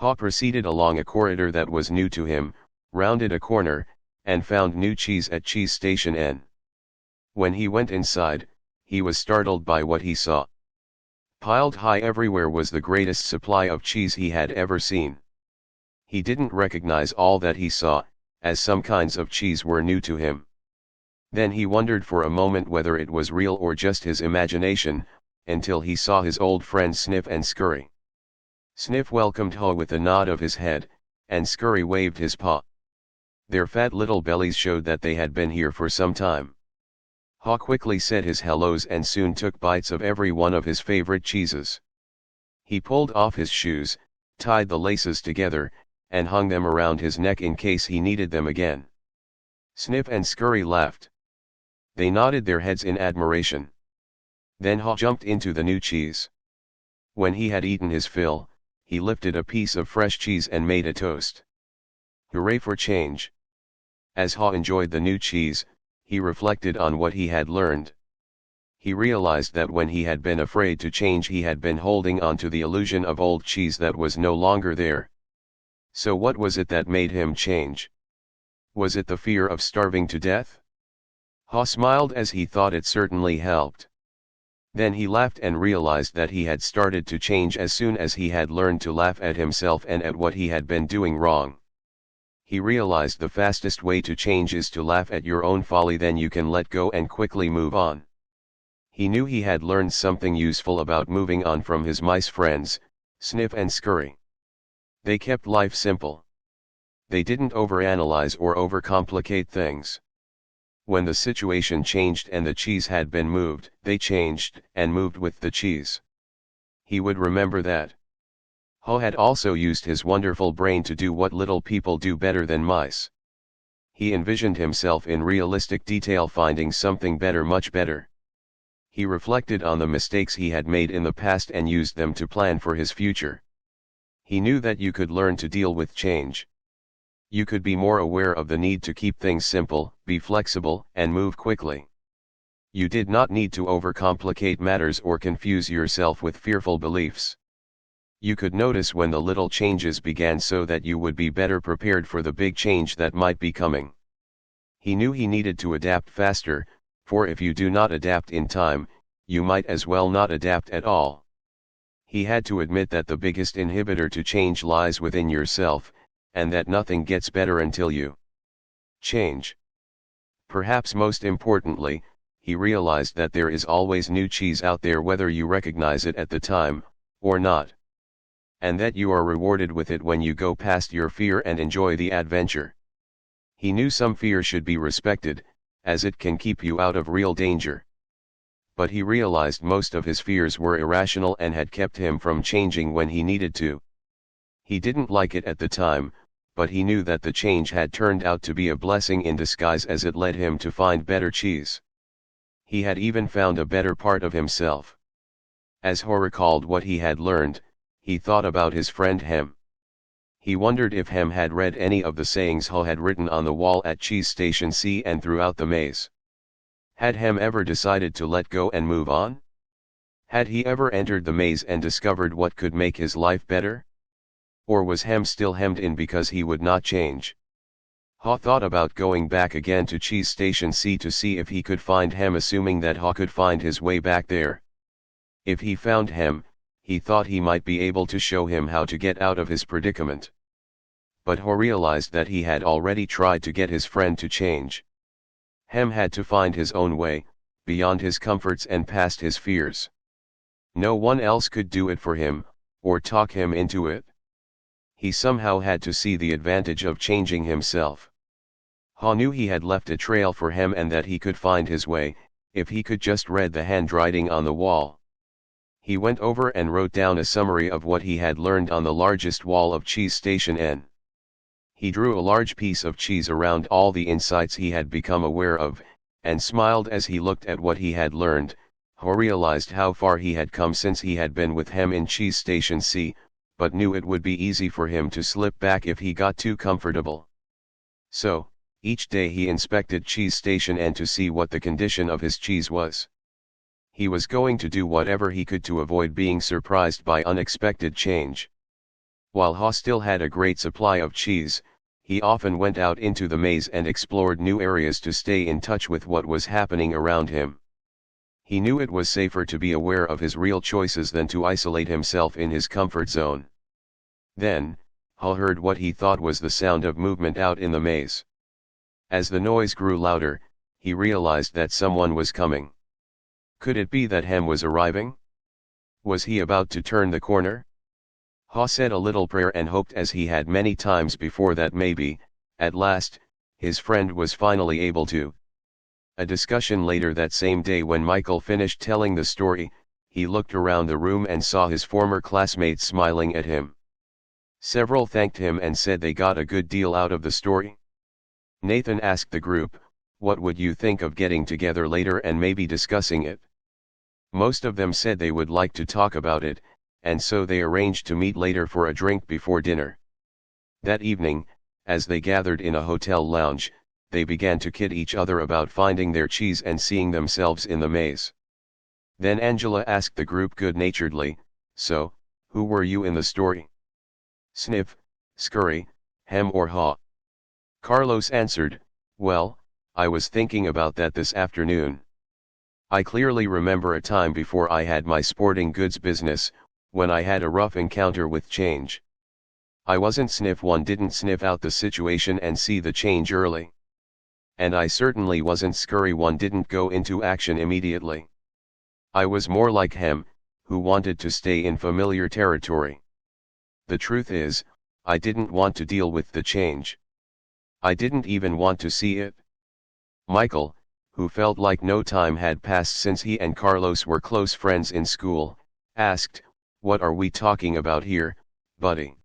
Ha proceeded along a corridor that was new to him, rounded a corner, and found new cheese at Cheese Station N. When he went inside, he was startled by what he saw. Piled high everywhere was the greatest supply of cheese he had ever seen. He didn't recognize all that he saw, as some kinds of cheese were new to him. Then he wondered for a moment whether it was real or just his imagination, until he saw his old friends Sniff and Scurry. Sniff welcomed Ha with a nod of his head, and Scurry waved his paw. Their fat little bellies showed that they had been here for some time. Ha quickly said his hellos and soon took bites of every one of his favorite cheeses. He pulled off his shoes, tied the laces together, and hung them around his neck in case he needed them again. Sniff and Scurry laughed. They nodded their heads in admiration. Then Ha jumped into the new cheese. When he had eaten his fill, he lifted a piece of fresh cheese and made a toast. Hooray for change! As Ha enjoyed the new cheese, he reflected on what he had learned. He realized that when he had been afraid to change, he had been holding on to the illusion of old cheese that was no longer there. So what was it that made him change? Was it the fear of starving to death? Ha smiled as he thought it certainly helped. Then he laughed and realized that he had started to change as soon as he had learned to laugh at himself and at what he had been doing wrong. He realized the fastest way to change is to laugh at your own folly, then you can let go and quickly move on. He knew he had learned something useful about moving on from his mice friends, Sniff and Scurry. They kept life simple. They didn't overanalyze or overcomplicate things. When the situation changed and the cheese had been moved, they changed and moved with the cheese. He would remember that. Ha had also used his wonderful brain to do what little people do better than mice. He envisioned himself in realistic detail finding something better, much better. He reflected on the mistakes he had made in the past and used them to plan for his future. He knew that you could learn to deal with change. You could be more aware of the need to keep things simple, be flexible, and move quickly. You did not need to overcomplicate matters or confuse yourself with fearful beliefs. You could notice when the little changes began so that you would be better prepared for the big change that might be coming. He knew he needed to adapt faster, for if you do not adapt in time, you might as well not adapt at all. He had to admit that the biggest inhibitor to change lies within yourself, and that nothing gets better until you change. Perhaps most importantly, he realized that there is always new cheese out there whether you recognize it at the time, or not. And that you are rewarded with it when you go past your fear and enjoy the adventure. He knew some fear should be respected, as it can keep you out of real danger. but he realized most of his fears were irrational and had kept him from changing when he needed to. He didn't like it at the time, but he knew that the change had turned out to be a blessing in disguise as it led him to find better cheese. He had even found a better part of himself. As Ho recalled what he had learned, he thought about his friend Hem. He wondered if Hem had read any of the sayings Ho had written on the wall at Cheese Station C and throughout the maze. Had Hem ever decided to let go and move on? Had he ever entered the maze and discovered what could make his life better? Or was Hem still hemmed in because he would not change? Ho thought about going back again to Cheese Station C to see if he could find Hem, assuming that Ho could find his way back there. If he found Hem, he thought he might be able to show him how to get out of his predicament. But Ho realized that he had already tried to get his friend to change. Hem had to find his own way, beyond his comforts and past his fears. No one else could do it for him, or talk him into it. He somehow had to see the advantage of changing himself. Ho knew he had left a trail for Hem and that he could find his way, if he could just read the handwriting on the wall. He went over and wrote down a summary of what he had learned on the largest wall of Cheese Station N. He drew a large piece of cheese around all the insights he had become aware of, and smiled as he looked at what he had learned. Ho realized how far he had come since he had been with Hem in Cheese Station C, but knew it would be easy for him to slip back if he got too comfortable. So, each day he inspected Cheese Station N to see what the condition of his cheese was. He was going to do whatever he could to avoid being surprised by unexpected change. While Ho still had a great supply of cheese, he often went out into the maze and explored new areas to stay in touch with what was happening around him. He knew it was safer to be aware of his real choices than to isolate himself in his comfort zone. Then, Ho heard what he thought was the sound of movement out in the maze. As the noise grew louder, he realized that someone was coming. Could it be that Hem was arriving? Was he about to turn the corner? Ho said a little prayer and hoped, as he had many times before, that maybe, at last, his friend was finally able to. A discussion later that same day, when Michael finished telling the story, he looked around the room and saw his former classmates smiling at him. Several thanked him and said they got a good deal out of the story. Nathan asked the group, "What would you think of getting together later and maybe discussing it?" Most of them said they would like to talk about it, and so they arranged to meet later for a drink before dinner. That evening, as they gathered in a hotel lounge, they began to kid each other about finding their cheese and seeing themselves in the maze. Then Angela asked the group good-naturedly, "So, who were you in the story? Sniff, Scurry, Hem or Haw?" Carlos answered, "Well, I was thinking about that this afternoon. I clearly remember a time before I had my sporting goods business, when I had a rough encounter with change. I wasn't Sniff. One didn't sniff out the situation and see the change early. And I certainly wasn't Scurry. One didn't go into action immediately. I was more like Hem, who wanted to stay in familiar territory. The truth is, I didn't want to deal with the change. I didn't even want to see it." Michael, who felt like no time had passed since he and Carlos were close friends in school, asked, "What are we talking about here, buddy?"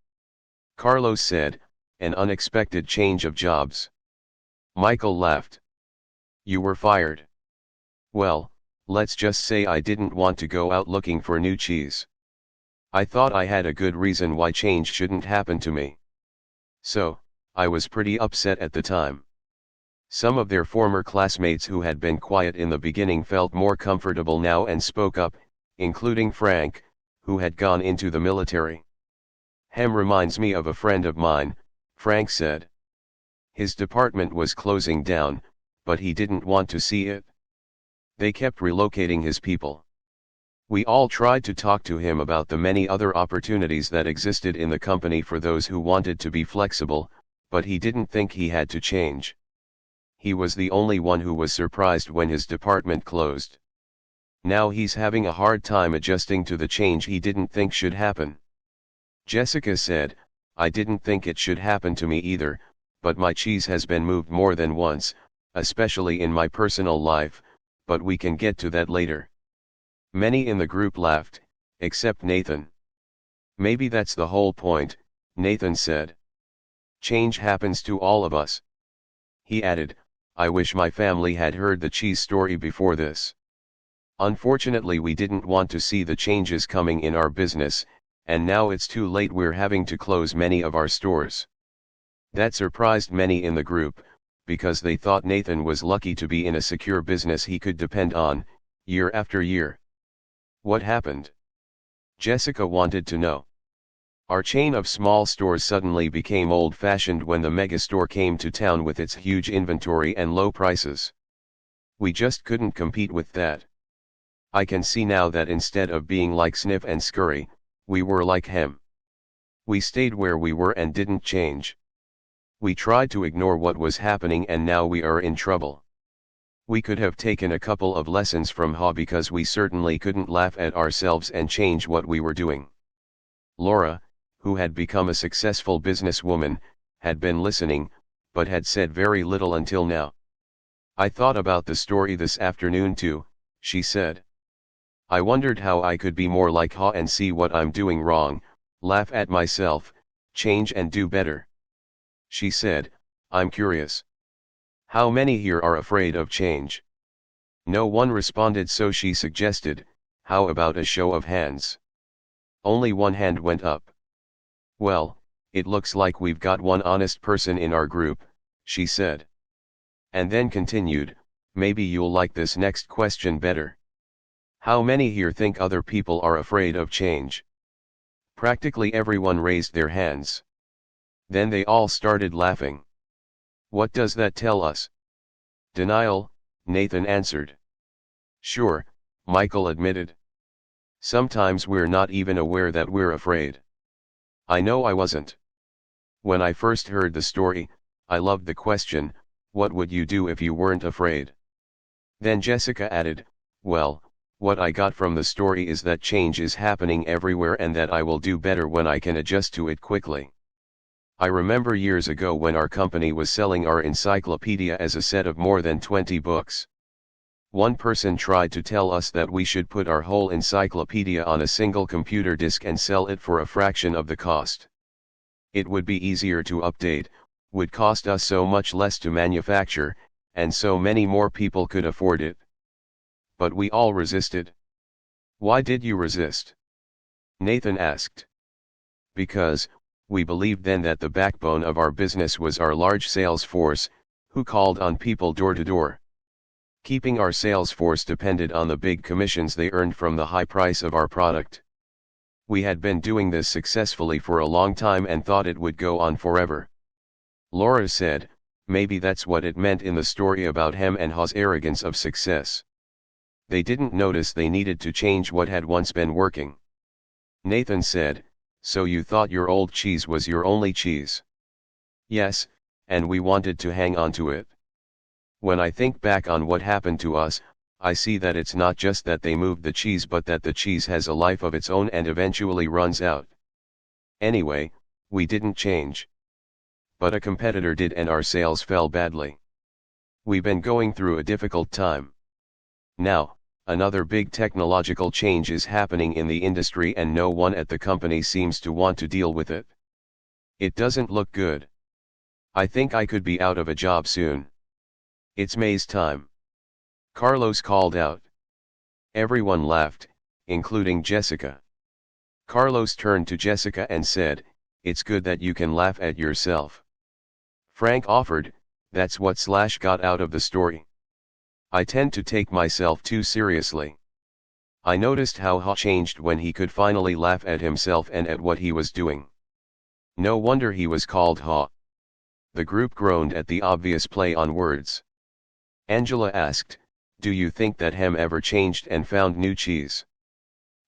Carlos said, "An unexpected change of jobs." Michael laughed. "You were fired." "Well, let's just say I didn't want to go out looking for new cheese. I thought I had a good reason why change shouldn't happen to me. So, I was pretty upset at the time." Some of their former classmates who had been quiet in the beginning felt more comfortable now and spoke up, including Frank, who had gone into the military. "Hem reminds me of a friend of mine," Frank said. "His department was closing down, but he didn't want to see it. They kept relocating his people. We all tried to talk to him about the many other opportunities that existed in the company for those who wanted to be flexible, but he didn't think he had to change. He was the only one who was surprised when his department closed. Now he's having a hard time adjusting to the change he didn't think should happen." Jessica said, "I didn't think it should happen to me either, but my cheese has been moved more than once, especially in my personal life, but we can get to that later." Many in the group laughed, except Nathan. Maybe that's the whole point, Nathan said. Change happens to all of us. He added, I wish my family had heard the cheese story before this. Unfortunately, we didn't want to see the changes coming in our business, and now it's too late, we're having to close many of our stores. That surprised many in the group, because they thought Nathan was lucky to be in a secure business he could depend on, year after year. What happened? Jessica wanted to know. Our chain of small stores suddenly became old-fashioned when the megastore came to town with its huge inventory and low prices. We just couldn't compete with that. I can see now that instead of being like Snip and Scurry, we were like Hem. We stayed where we were and didn't change. We tried to ignore what was happening, and now we are in trouble. We could have taken a couple of lessons from Ha, because we certainly couldn't laugh at ourselves and change what we were doing. Laura, who had become a successful businesswoman, had been listening, but had said very little until now. I thought about the story this afternoon too, she said. I wondered how I could be more like Ha and see what I'm doing wrong, laugh at myself, change and do better. She said, I'm curious. How many here are afraid of change? No one responded, so she suggested, how about a show of hands? Only one hand went up. Well, it looks like we've got one honest person in our group, she said. And then continued, maybe you'll like this next question better. How many here think other people are afraid of change? Practically everyone raised their hands. Then they all started laughing. What does that tell us? Denial, Nathan answered. Sure, Michael admitted. Sometimes we're not even aware that we're afraid. I know I wasn't. When I first heard the story, I loved the question, what would you do if you weren't afraid? Then Jessica added, well, what I got from the story is that change is happening everywhere and that I will do better when I can adjust to it quickly. I remember years ago when our company was selling our encyclopedia as a set of more than 20 books. One person tried to tell us that we should put our whole encyclopedia on a single computer disk and sell it for a fraction of the cost. It would be easier to update, would cost us so much less to manufacture, and so many more people could afford it. But we all resisted. Why did you resist? Nathan asked. Because, we believed then that the backbone of our business was our large sales force, who called on people door to door. Keeping our sales force depended on the big commissions they earned from the high price of our product. We had been doing this successfully for a long time and thought it would go on forever. Laura said, maybe that's what it meant in the story about Hem and Ha's arrogance of success. They didn't notice they needed to change what had once been working. Nathan said, so you thought your old cheese was your only cheese? Yes, and we wanted to hang on to it. When I think back on what happened to us, I see that it's not just that they moved the cheese, but that the cheese has a life of its own and eventually runs out. Anyway, we didn't change. But a competitor did and our sales fell badly. We've been going through a difficult time. Now, another big technological change is happening in the industry and no one at the company seems to want to deal with it. It doesn't look good. I think I could be out of a job soon. It's May's time. Carlos called out. Everyone laughed, including Jessica. Carlos turned to Jessica and said, it's good that you can laugh at yourself. Frank offered, that's what Slash got out of the story. I tend to take myself too seriously. I noticed how Ha changed when he could finally laugh at himself and at what he was doing. No wonder he was called Ha. The group groaned at the obvious play on words. Angela asked, do you think that Hem ever changed and found new cheese?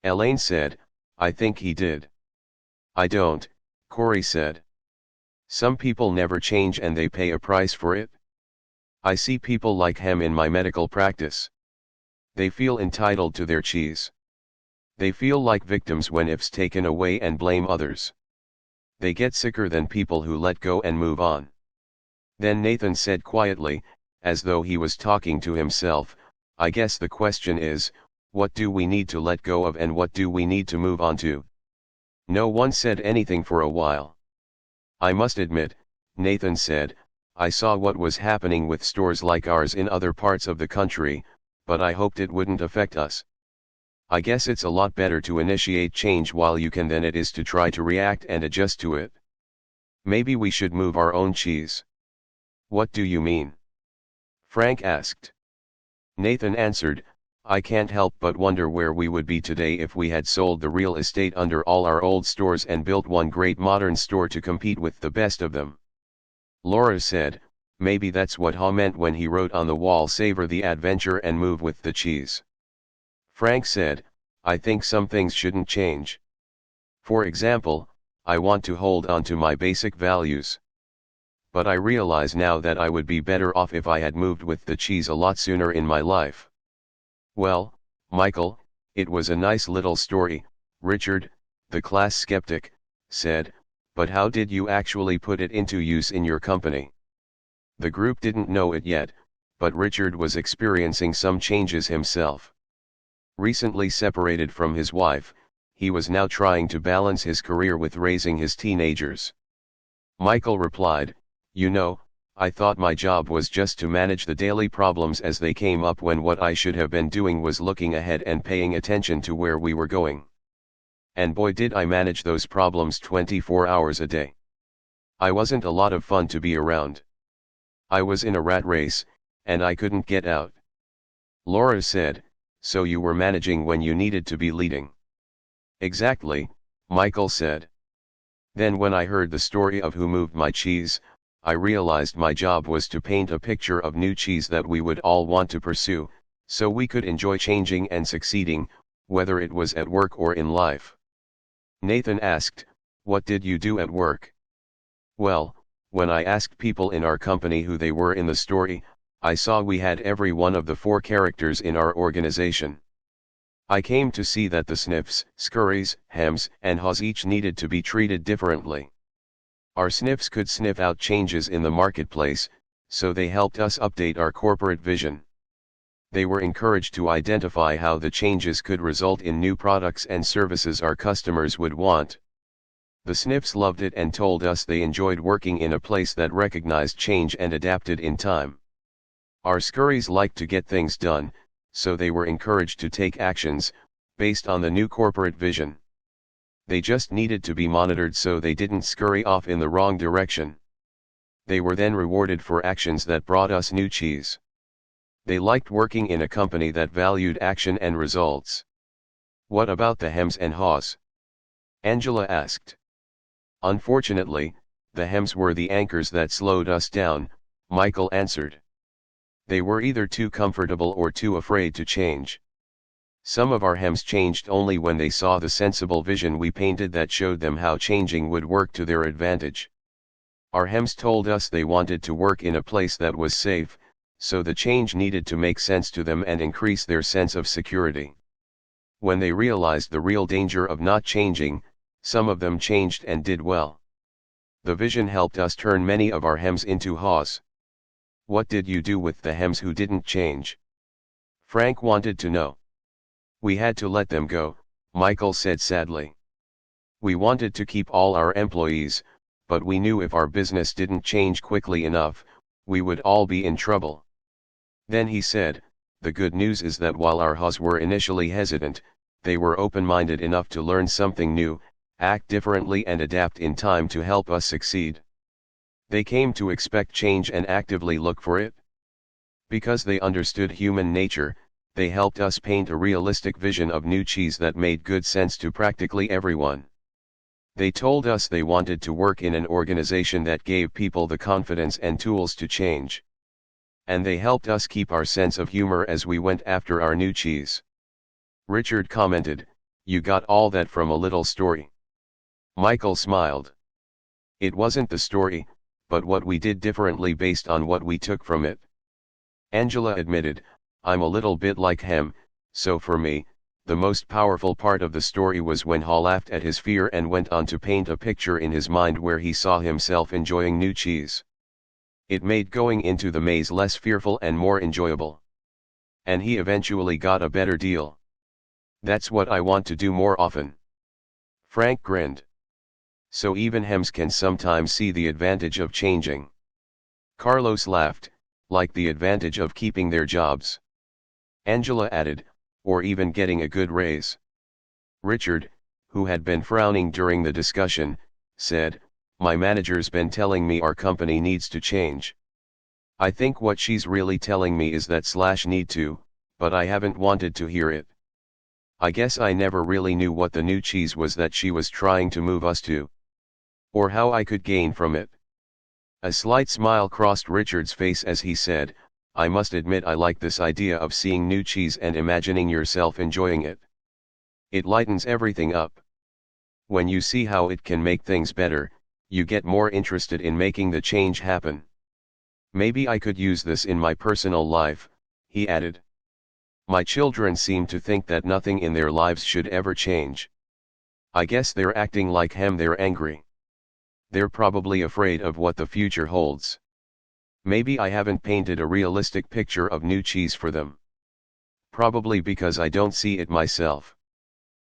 Elaine said, I think he did. I don't, Corey said. Some people never change and they pay a price for it. I see people like Hem in my medical practice. They feel entitled to their cheese. They feel like victims when it's taken away and blame others. They get sicker than people who let go and move on. Then Nathan said quietly, as though he was talking to himself, I guess the question is, What do we need to let go of and what do we need to move on to? No one said anything for a while. I must admit, Nathan said, I saw what was happening with stores like ours in other parts of the country, but I hoped it wouldn't affect us. I guess it's a lot better to initiate change while you can than it is to try to react and adjust to it. Maybe we should move our own cheese. What do you mean? Frank asked. Nathan answered, I can't help but wonder where we would be today if we had sold the real estate under all our old stores and built one great modern store to compete with the best of them. Laura said, maybe that's what Ha meant when he wrote on the wall, savor the adventure and move with the cheese. Frank said, I think some things shouldn't change. For example, I want to hold on to my basic values. But I realize now that I would be better off if I had moved with the cheese a lot sooner in my life. Well, Michael, it was a nice little story, Richard, the class skeptic, said, but how did you actually put it into use in your company? The group didn't know it yet, but Richard was experiencing some changes himself. Recently separated from his wife, he was now trying to balance his career with raising his teenagers. Michael replied, you know, I thought my job was just to manage the daily problems as they came up when what I should have been doing was looking ahead and paying attention to where we were going. And boy did I manage those problems 24 hours a day. I wasn't a lot of fun to be around. I was in a rat race, and I couldn't get out. Laura said, so you were managing when you needed to be leading. Exactly, Michael said. Then when I heard the story of Who Moved My Cheese, I realized my job was to paint a picture of new cheese that we would all want to pursue, so we could enjoy changing and succeeding, whether it was at work or in life. Nathan asked, what did you do at work? Well, when I asked people in our company who they were in the story, I saw we had every one of the 4 characters in our organization. I came to see that the Sniffs, Scurries, Hems, and Haws each needed to be treated differently. Our Sniffs could sniff out changes in the marketplace, so they helped us update our corporate vision. They were encouraged to identify how the changes could result in new products and services our customers would want. The Sniffs loved it and told us they enjoyed working in a place that recognized change and adapted in time. Our Scurries liked to get things done, so they were encouraged to take actions, based on the new corporate vision. They just needed to be monitored so they didn't scurry off in the wrong direction. They were then rewarded for actions that brought us new cheese. They liked working in a company that valued action and results. What about the Hems and Haws? Angela asked. Unfortunately, the Hems were the anchors that slowed us down, Michael answered. They were either too comfortable or too afraid to change. Some of our Hems changed only when they saw the sensible vision we painted that showed them how changing would work to their advantage. Our Hems told us they wanted to work in a place that was safe, so the change needed to make sense to them and increase their sense of security. When they realized the real danger of not changing, some of them changed and did well. The vision helped us turn many of our Hems into Haws. What did you do with the Hems who didn't change? Frank wanted to know. We had to let them go, Michael said sadly. We wanted to keep all our employees, but we knew if our business didn't change quickly enough, we would all be in trouble. Then he said, the good news is that while our Haws were initially hesitant, they were open-minded enough to learn something new, act differently and adapt in time to help us succeed. They came to expect change and actively look for it. Because they understood human nature, they helped us paint a realistic vision of new cheese that made good sense to practically everyone. They told us they wanted to work in an organization that gave people the confidence and tools to change. And they helped us keep our sense of humor as we went after our new cheese. Richard commented, you got all that from a little story. Michael smiled. It wasn't the story, but what we did differently based on what we took from it. Angela admitted, I'm a little bit like him, so for me, the most powerful part of the story was when Hall laughed at his fear and went on to paint a picture in his mind where he saw himself enjoying new cheese. It made going into the maze less fearful and more enjoyable. And he eventually got a better deal. That's what I want to do more often. Frank grinned. So even Hems can sometimes see the advantage of changing. Carlos laughed, like the advantage of keeping their jobs. Angela added, or even getting a good raise. Richard, who had been frowning during the discussion, said, my manager's been telling me our company needs to change. I think what she's really telling me is that / need to, but I haven't wanted to hear it. I guess I never really knew what the new cheese was that she was trying to move us to. Or how I could gain from it. A slight smile crossed Richard's face as he said, I must admit I like this idea of seeing new cheese and imagining yourself enjoying it. It lightens everything up. When you see how it can make things better, you get more interested in making the change happen. Maybe I could use this in my personal life, he added. My children seem to think that nothing in their lives should ever change. I guess they're acting like they're angry. They're probably afraid of what the future holds. Maybe I haven't painted a realistic picture of new cheese for them. Probably because I don't see it myself.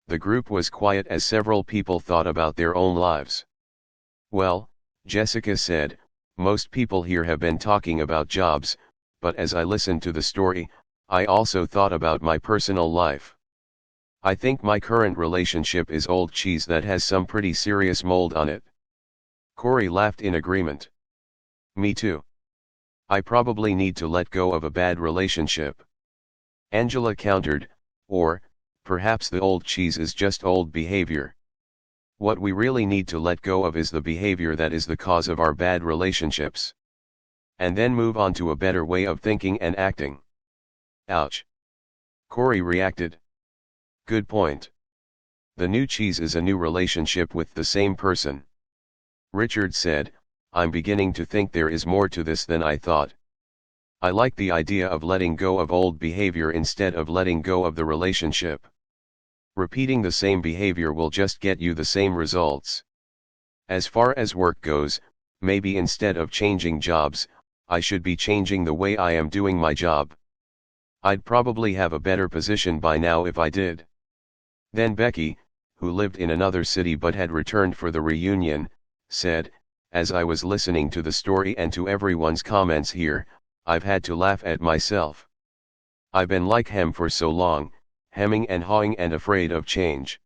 The group was quiet as several people thought about their own lives. Well, Jessica said, most people here have been talking about jobs, but as I listened to the story, I also thought about my personal life. I think my current relationship is old cheese that has some pretty serious mold on it. Corey laughed in agreement. Me too. I probably need to let go of a bad relationship. Angela countered, or, perhaps the old cheese is just old behavior. What we really need to let go of is the behavior that is the cause of our bad relationships. And then move on to a better way of thinking and acting. Ouch. Corey reacted. Good point. The new cheese is a new relationship with the same person. Richard said, I'm beginning to think there is more to this than I thought. I like the idea of letting go of old behavior instead of letting go of the relationship. Repeating the same behavior will just get you the same results. As far as work goes, maybe instead of changing jobs, I should be changing the way I am doing my job. I'd probably have a better position by now if I did. Then Becky, who lived in another city but had returned for the reunion, said, as I was listening to the story and to everyone's comments here, I've had to laugh at myself. I've been like for so long, hemming and hawing and afraid of change.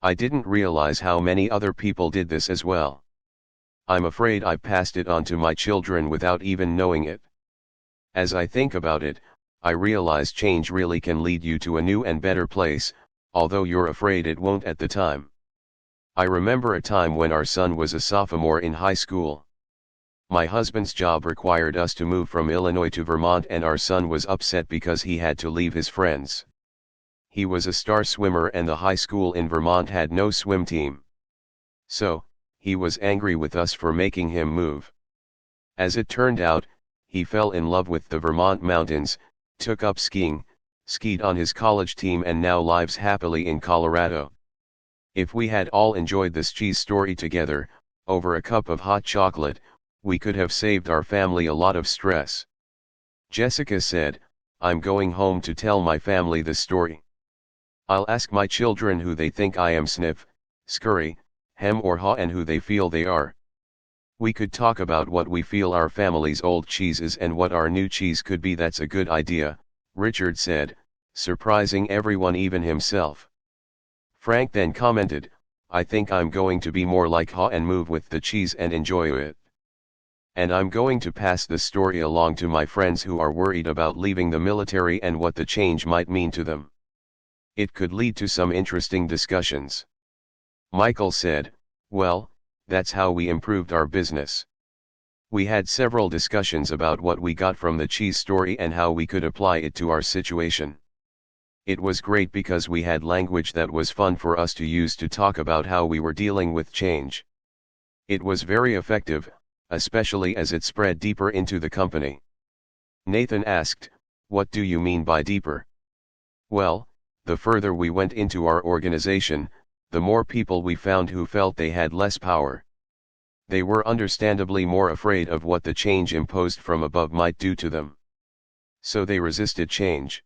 I didn't realize how many other people did this as well. I'm afraid I've passed it on to my children without even knowing it. As I think about it, I realize change really can lead you to a new and better place, although you're afraid it won't at the time. I remember a time when our son was a sophomore in high school. My husband's job required us to move from Illinois to Vermont, and our son was upset because he had to leave his friends. He was a star swimmer and the high school in Vermont had no swim team. So, he was angry with us for making him move. As it turned out, he fell in love with the Vermont mountains, took up skiing, skied on his college team, and now lives happily in Colorado. If we had all enjoyed this cheese story together, over a cup of hot chocolate, we could have saved our family a lot of stress. Jessica said, I'm going home to tell my family this story. I'll ask my children who they think I am, sniff, scurry, hem or haw, and who they feel they are. We could talk about what we feel our family's old cheese is and what our new cheese could be. That's a good idea, Richard said, surprising everyone, even himself. Frank then commented, I think I'm going to be more like haw and move with the cheese and enjoy it. And I'm going to pass this story along to my friends who are worried about leaving the military and what the change might mean to them. It could lead to some interesting discussions. Michael said, well, that's how we improved our business. We had several discussions about what we got from the cheese story and how we could apply it to our situation. It was great because we had language that was fun for us to use to talk about how we were dealing with change. It was very effective, especially as it spread deeper into the company. Nathan asked, what do you mean by deeper? Well, the further we went into our organization, the more people we found who felt they had less power. They were understandably more afraid of what the change imposed from above might do to them. So they resisted change.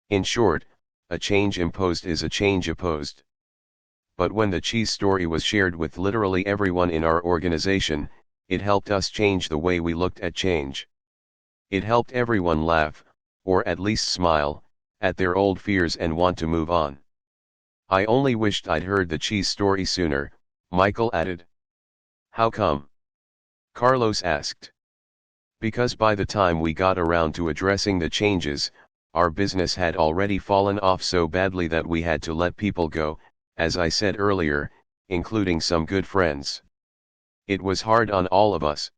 In short, a change imposed is a change opposed. But when the cheese story was shared with literally everyone in our organization, it helped us change the way we looked at change. It helped everyone laugh, or at least smile, at their old fears and want to move on. I only wished I'd heard the cheese story sooner, Michael added. How come? Carlos asked. Because by the time we got around to addressing the changes, our business had already fallen off so badly that we had to let people go, as I said earlier, including some good friends. It was hard on all of us.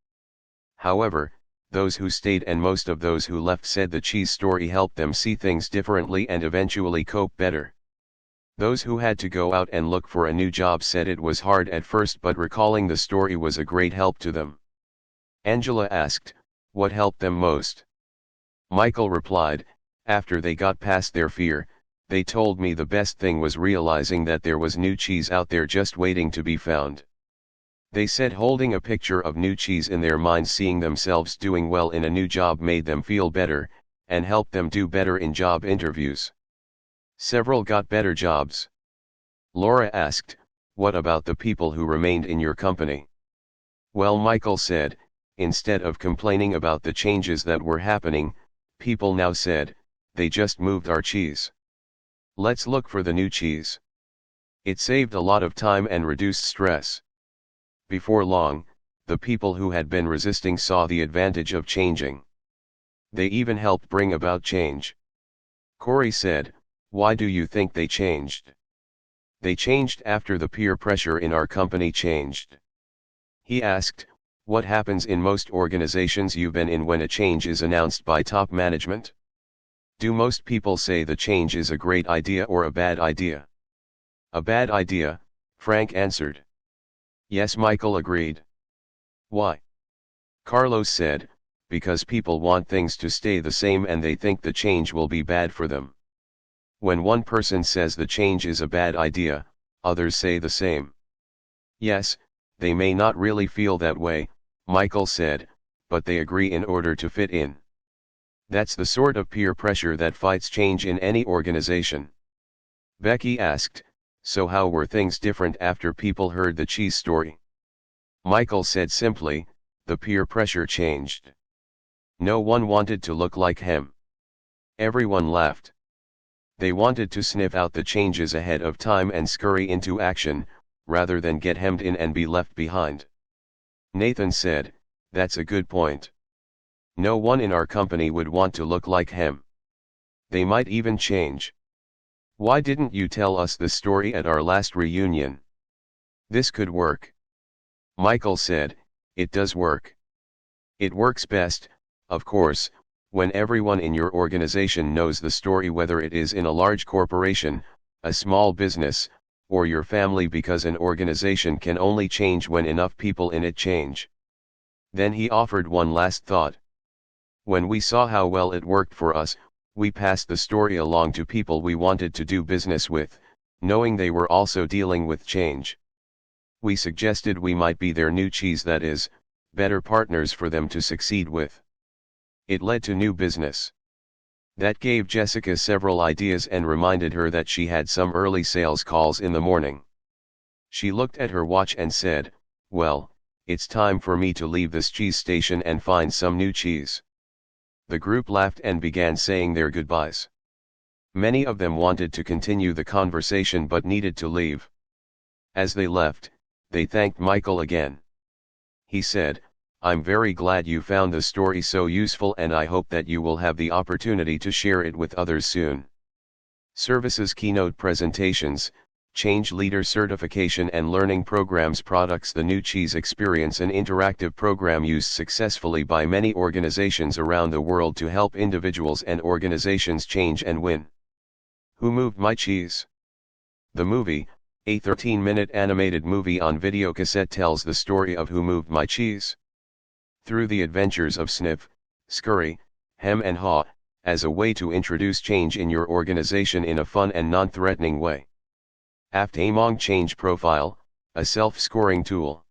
However, those who stayed and most of those who left said the cheese story helped them see things differently and eventually cope better. Those who had to go out and look for a new job said it was hard at first, but recalling the story was a great help to them. Angela asked, what helped them most? Michael replied, after they got past their fear, they told me the best thing was realizing that there was new cheese out there just waiting to be found. They said holding a picture of new cheese in their minds, seeing themselves doing well in a new job made them feel better, and helped them do better in job interviews. Several got better jobs. Laura asked, what about the people who remained in your company? Well, Michael said, instead of complaining about the changes that were happening, people now said, they just moved our cheese. Let's look for the new cheese. It saved a lot of time and reduced stress. Before long, the people who had been resisting saw the advantage of changing. They even helped bring about change. Corey said, why do you think they changed? They changed after the peer pressure in our company changed. He asked, what happens in most organizations you've been in when a change is announced by top management? Do most people say the change is a great idea or a bad idea? A bad idea, Frank answered. Yes, Michael agreed. Why? Carlos said, because people want things to stay the same and they think the change will be bad for them. When one person says the change is a bad idea, others say the same. Yes, they may not really feel that way, Michael said, but they agree in order to fit in. That's the sort of peer pressure that fights change in any organization. Becky asked, so how were things different after people heard the cheese story? Michael said simply, the peer pressure changed. No one wanted to look like him. Everyone laughed. They wanted to sniff out the changes ahead of time and scurry into action, rather than get hemmed in and be left behind. Nathan said, that's a good point. No one in our company would want to look like him. They might even change. Why didn't you tell us the story at our last reunion? This could work. Michael said, it does work. It works best, of course, when everyone in your organization knows the story, whether it is in a large corporation, a small business, or your family, because an organization can only change when enough people in it change. Then he offered one last thought. When we saw how well it worked for us, we passed the story along to people we wanted to do business with, knowing they were also dealing with change. We suggested we might be their new cheese, that is, better partners for them to succeed with. It led to new business. That gave Jessica several ideas and reminded her that she had some early sales calls in the morning. She looked at her watch and said, well, it's time for me to leave this cheese station and find some new cheese. The group laughed and began saying their goodbyes. Many of them wanted to continue the conversation but needed to leave. As they left, they thanked Michael again. He said, I'm very glad you found the story so useful, and I hope that you will have the opportunity to share it with others soon. Services, keynote presentations, change leader certification and learning programs. Products. The New Cheese Experience, an interactive program used successfully by many organizations around the world to help individuals and organizations change and win. Who Moved My Cheese? The movie, a 13-minute animated movie on videocassette, tells the story of Who Moved My Cheese. Through the adventures of Sniff, Scurry, Hem and Haw, as a way to introduce change in your organization in a fun and non-threatening way. Aftamong Change Profile, a self-scoring tool.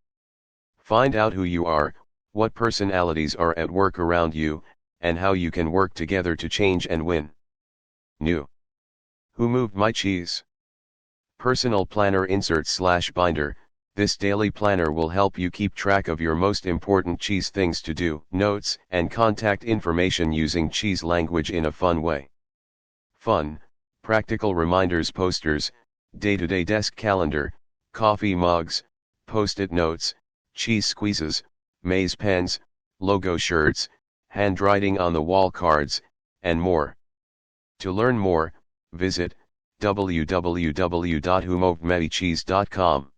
Find out who you are, what personalities are at work around you, and how you can work together to change and win. New. Who moved my cheese? Personal planner insert/binder. This daily planner will help you keep track of your most important cheese things to do, notes, and contact information using cheese language in a fun way. Fun, practical reminders, posters, day-to-day desk calendar, coffee mugs, post-it notes, cheese squeezes, maze pens, logo shirts, handwriting on the wall cards, and more. To learn more, visit www.whomovedmycheese.com.